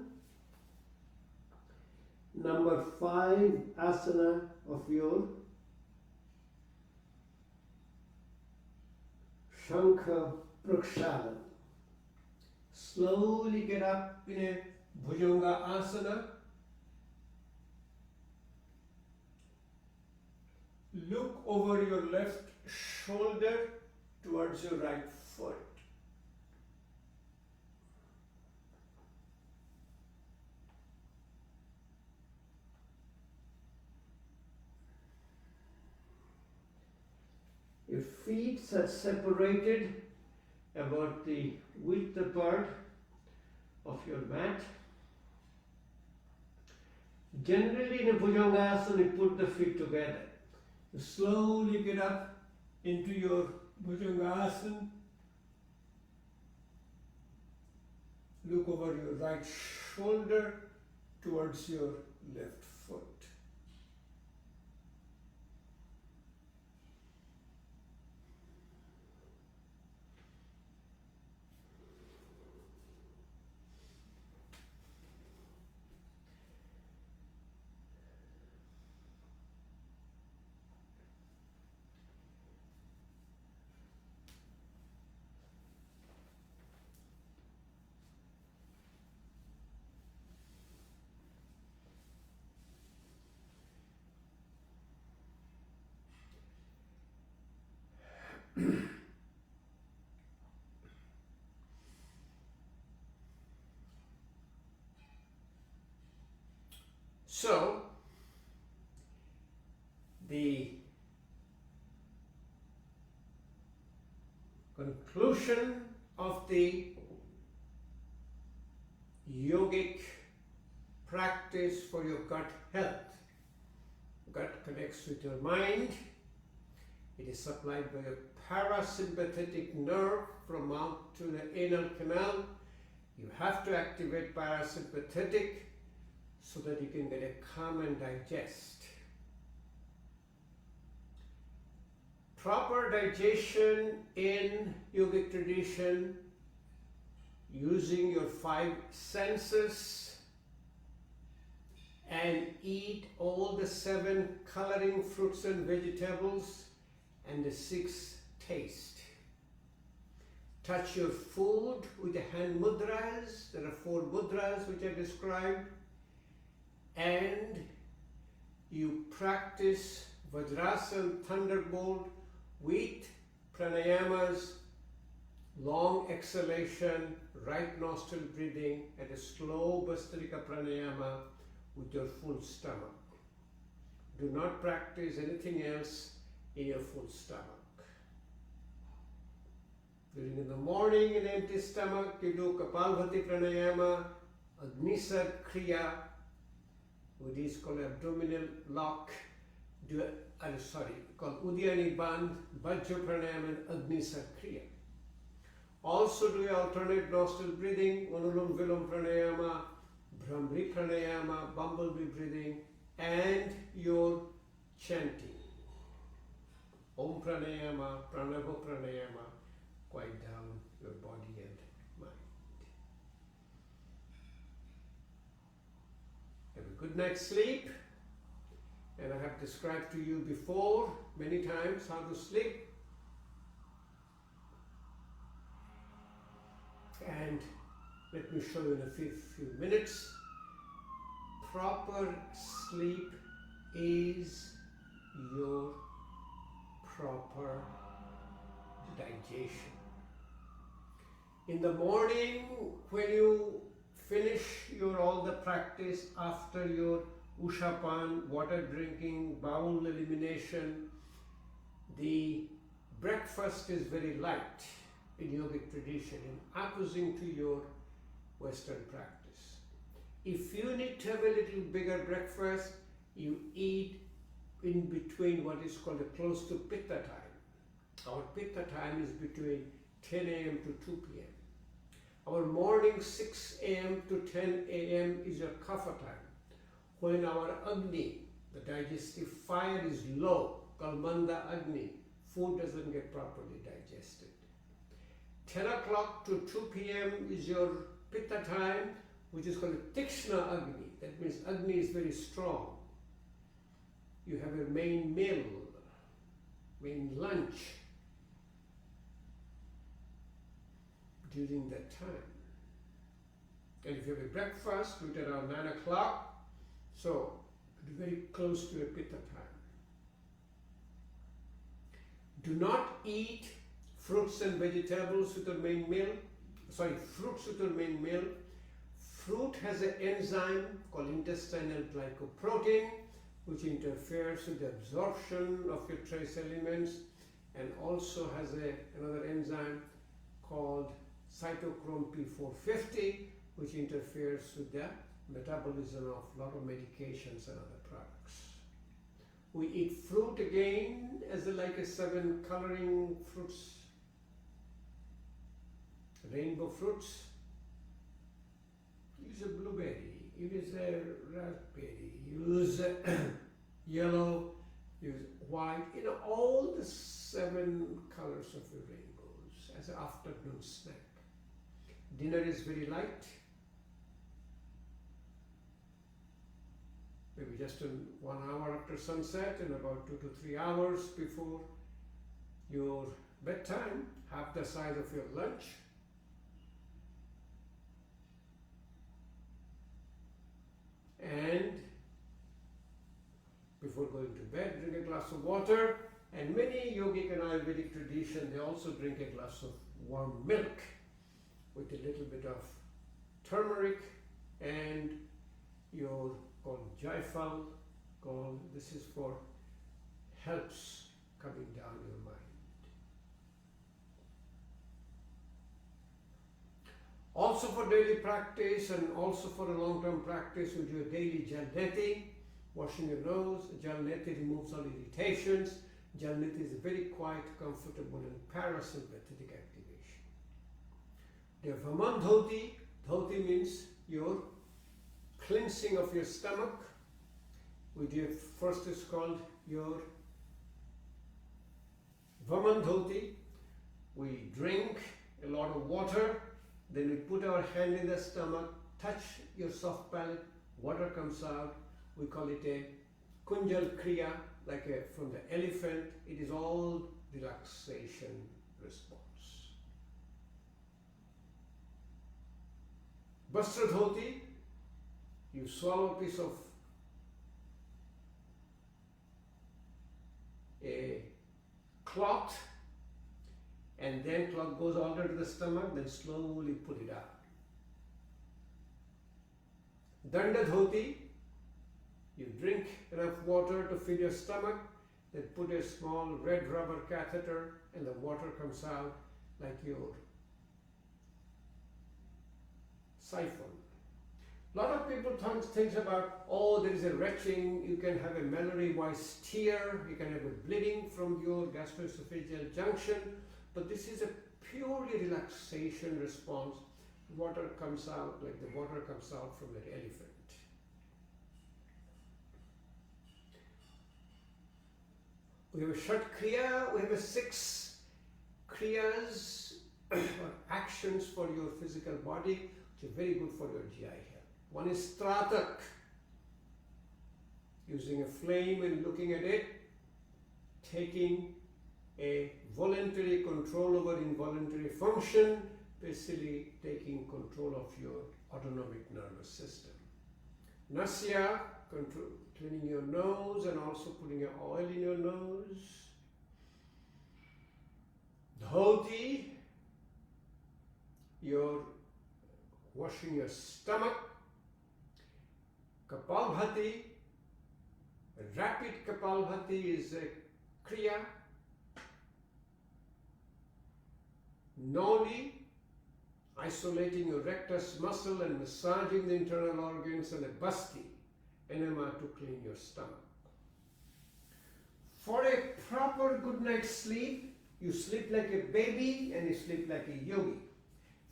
number 5 asana of your Shankha Prakshala. Slowly get up in a Bhujanga Asana. Look over your left shoulder towards your right foot. Your feet are separated about the width apart of your mat. Generally in a Bhujangasana, you put the feet together. You slowly get up into your Bhujangasana. Look over your right shoulder towards your left foot. So, the conclusion of the yogic practice for your gut health. Gut connects with your mind. It is supplied by a parasympathetic nerve from mouth to the anal canal. You have to activate parasympathetic so that you can get a calm and digest. Proper digestion in yogic tradition, using your 5 senses, and eat all the 7 coloring fruits and vegetables and the 6 taste. Touch your food with the hand mudras. There are 4 mudras which I described. And you practice Vajrasana, Thunderbolt with pranayamas, long exhalation, right nostril breathing, and a slow Bhastrika pranayama with your full stomach. Do not practice anything else in your full stomach. During the morning in empty stomach, you do Kapalbhati pranayama, Agnisar Kriya, which is called abdominal lock, called Uddiyani Bandh, Bhajya pranayama, and Agnisar Kriya. Also do alternate nostril breathing, Anulom Vilom pranayama, Brahmri pranayama, bumblebee breathing, and your chanting. Om pranayama, pranava pranayama, quiet down your body and mind. Have a good night's sleep. And I have described to you before many times how to sleep. And let me show you in a few minutes. Proper sleep is your proper digestion. In the morning, when you finish all the practice after your Ushapan, water drinking, bowel elimination, the breakfast is very light in yogic tradition, in opposing to your Western practice. If you need to have a little bigger breakfast, you eat in between what is called a close to Pitta time. Our Pitta time is between 10 a.m. to 2 p.m. Our morning 6 a.m. to 10 a.m. is your Kapha time, when our Agni, the digestive fire, is low, called Manda Agni, food doesn't get properly digested. 10 o'clock to 2 p.m. is your Pitta time, which is called Tikshna Agni. That means Agni is very strong. You have a main meal, main lunch during that time. And if you have a breakfast, do it around 9 o'clock, so very close to a Pitta time. Do not eat fruits and vegetables with your main meal. Fruits with your main meal. Fruit has an enzyme called intestinal glycoprotein, which interferes with the absorption of your trace elements, and also has another enzyme called cytochrome P450, which interferes with the metabolism of a lot of medications and other products. We eat fruit again as like a 7 coloring fruits, rainbow fruits. Use a blueberry, use a raspberry, use yellow, use white, all the 7 colors of the rainbows as an afternoon snack. Dinner is very light. Maybe just in 1 hour after sunset and about 2 to 3 hours before your bedtime, half the size of your lunch. And before going to bed, drink a glass of water. And many yogic and Ayurvedic tradition, they also drink a glass of warm milk with a little bit of turmeric and your called joyful, this is for helps coming down your mind. Also for daily practice and also for a long-term practice, we do a daily jalneti, washing your nose. Jalneti removes all irritations. Jalneti is a very quiet, comfortable and parasympathetic activation. The Vaman Dhoti, Dhoti means your cleansing of your stomach. We do first is called your Vaman Dhoti. We drink a lot of water. Then we put our hand in the stomach, touch your soft palate, water comes out. We call it a Kunjal Kriya, like from the elephant. It is all relaxation response. Bastra Dhoti, you swallow a piece of a cloth, and then cloth goes all into the stomach, then slowly put it out. Danda Dhoti, you drink enough water to fill your stomach, then put a small red rubber catheter and the water comes out like your siphon. A lot of people think about, oh, there is a retching, you can have a memory wise tear, you can have a bleeding from your gastroesophageal junction, but this is a purely relaxation response. Water comes out like the water comes out from an elephant. We have a Shat Kriya, we have a 6 Kriyas or actions for your physical body, which are very good for your GI health. One is Tratak, using a flame and looking at it, taking a voluntary control over involuntary function, basically taking control of your autonomic nervous system. Nasya, cleaning your nose and also putting your oil in your nose. Dhoti, you're washing your stomach. Kapalbhati, rapid Kapalbhati is a Kriya. Noli, isolating your rectus muscle and massaging the internal organs, and a Basti, enema to clean your stomach. For a proper good night's sleep, you sleep like a baby and you sleep like a yogi.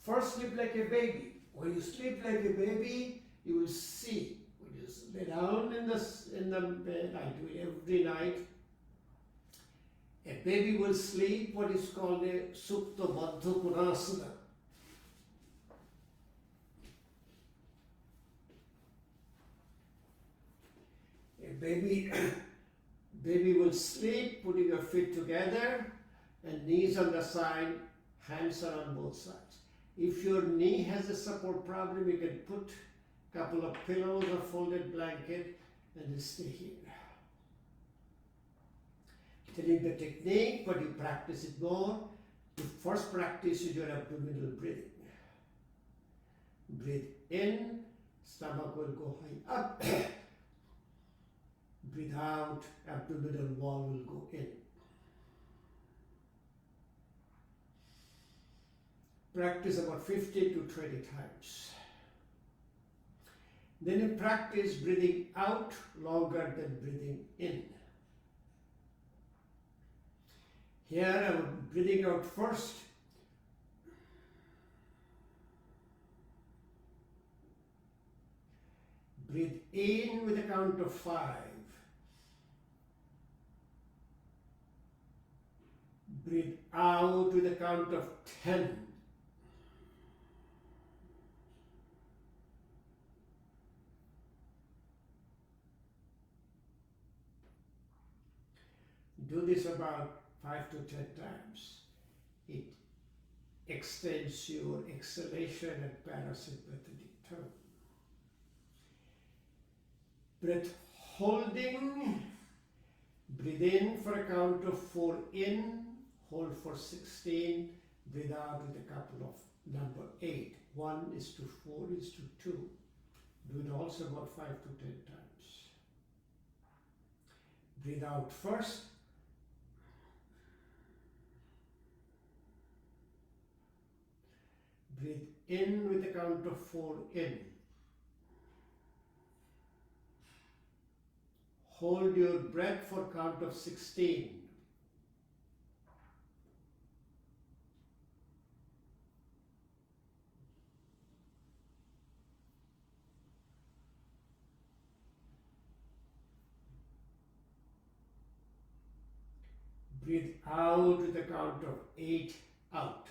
First, sleep like a baby. When you sleep like a baby, you will see. When you lay down in the bed, I do it every night. A baby will sleep what is called a Supta Baddha Punasana. A baby will sleep, putting your feet together and knees on the side, hands are on both sides. If your knee has a support problem, you can put a couple of pillows or folded blanket and stay here. Telling the technique, but you practice it more. You first practice with your abdominal breathing. Breathe in, stomach will go high up. Breathe out, abdominal wall will go in. Practice about 15 to 20 times. Then you practice breathing out longer than breathing in. Here I am breathing out first. Breathe in with a count of 5. Breathe out with a count of 10. Do this about 5 to 10 times. It extends your exhalation and parasympathetic tone. Breath holding. Breathe in for a count of 4 in. Hold for 16. Breathe out with a couple of number 8. 1 is to 4 is to 2. Do it also about 5 to 10 times. Breathe out first. Breathe in with a count of 4 in. Hold your breath for count of 16. Breathe out with a count of 8 out.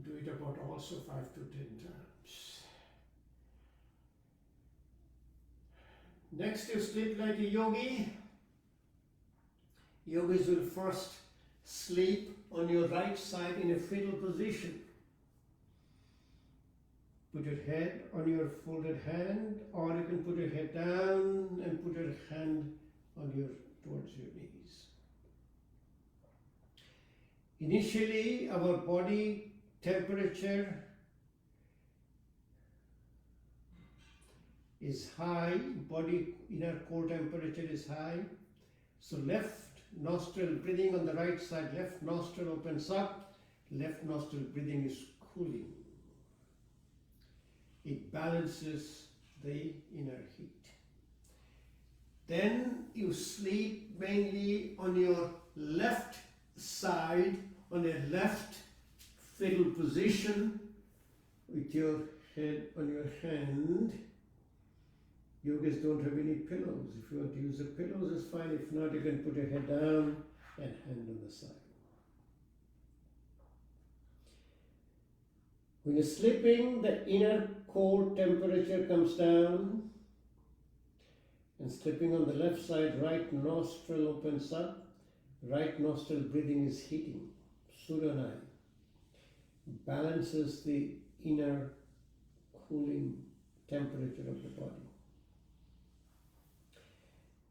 Do it about also 5 to 10 times. Next, you sleep like a yogi. Yogis will first sleep on your right side in a fetal position. Put your head on your folded hand, or you can put your head down and put your hand on towards your knees. Initially, our body temperature is high, body inner core temperature is high. So left nostril breathing on the right side, left nostril opens up, left nostril breathing is cooling. It balances the inner heat. Then you sleep mainly on your left side, on a left fetal position with your head on your hand. Yogis don't have any pillows. If you want to use the pillows, it's fine. If not, you can put your head down and hand on the side. When you're sleeping, the inner core temperature comes down, and sleeping on the left side, right nostril opens up, right nostril breathing is heating. Suranai balances the inner cooling temperature of the body.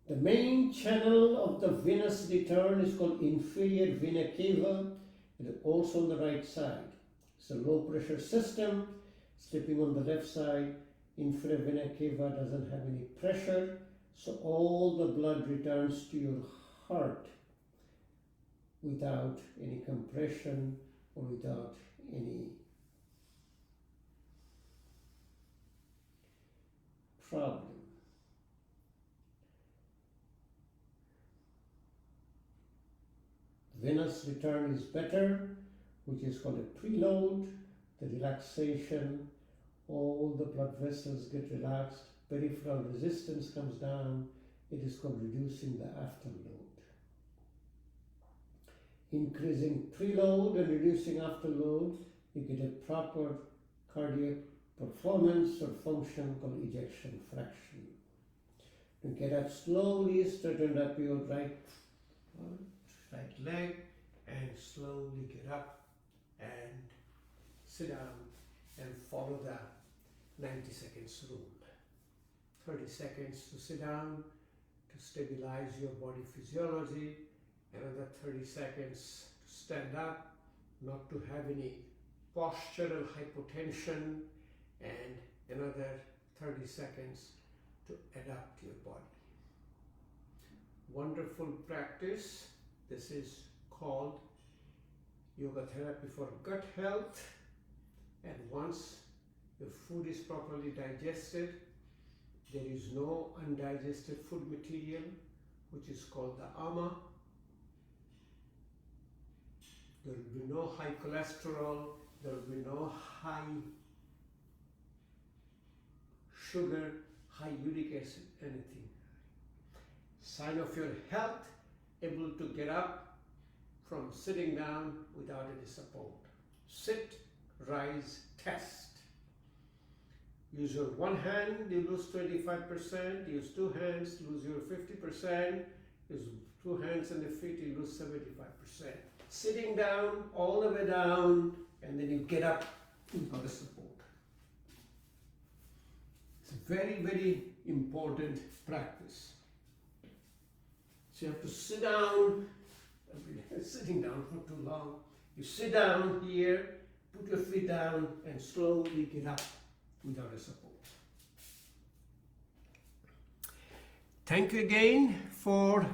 The main channel of the venous return is called inferior vena cava. It is also on the right side. It's a low pressure system. Sleeping on the left side, inferior vena cava doesn't have any pressure, so all the blood returns to your heart without any compression or without any problem. Venous return is better, which is called a preload. The relaxation, all the blood vessels get relaxed, peripheral resistance comes down. It is called reducing the afterload. Increasing preload and reducing afterload, you get a proper cardiac performance or function called ejection fraction. You get up slowly, straighten up your right leg and slowly get up and sit down and follow the 90 seconds rule. 30 seconds to sit down to stabilize your body physiology, another 30 seconds to stand up, not to have any postural hypotension, and another 30 seconds to adapt your body. Wonderful practice. This is called yoga therapy for gut health, and once your food is properly digested, there is no undigested food material, which is called the ama. There will be no high cholesterol, there will be no high sugar, high uric acid, anything. Sign of your health, able to get up from sitting down without any support. Sit, rise, test. Use your one hand, you lose 25%. Use two hands, lose your 50%. Use two hands and the feet, you lose 75%. Sitting down, all the way down, and then you get up for the support. It's a very, very important practice. So you have to sit down. Sitting down for too long. You sit down here, put your feet down, and slowly get up without a support. Thank you again for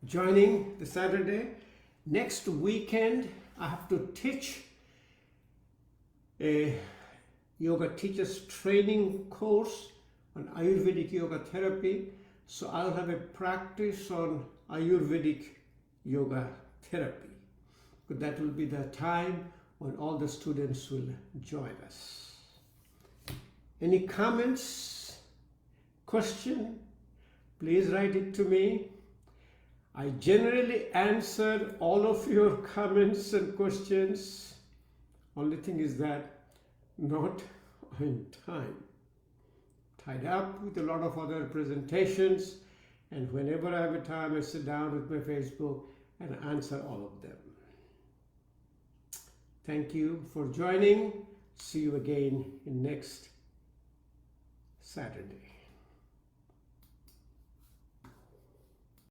joining the Saturday. Next weekend, I have to teach a yoga teachers training course on Ayurvedic yoga therapy. So I'll have a practice on Ayurvedic yoga therapy. But that will be the time when all the students will join us. Any comments, question? Please write it to me. I generally answer all of your comments and questions. Only thing is that not on time. Tied up with a lot of other presentations, and whenever I have a time, I sit down with my Facebook and answer all of them. Thank you for joining. See you again in next Saturday.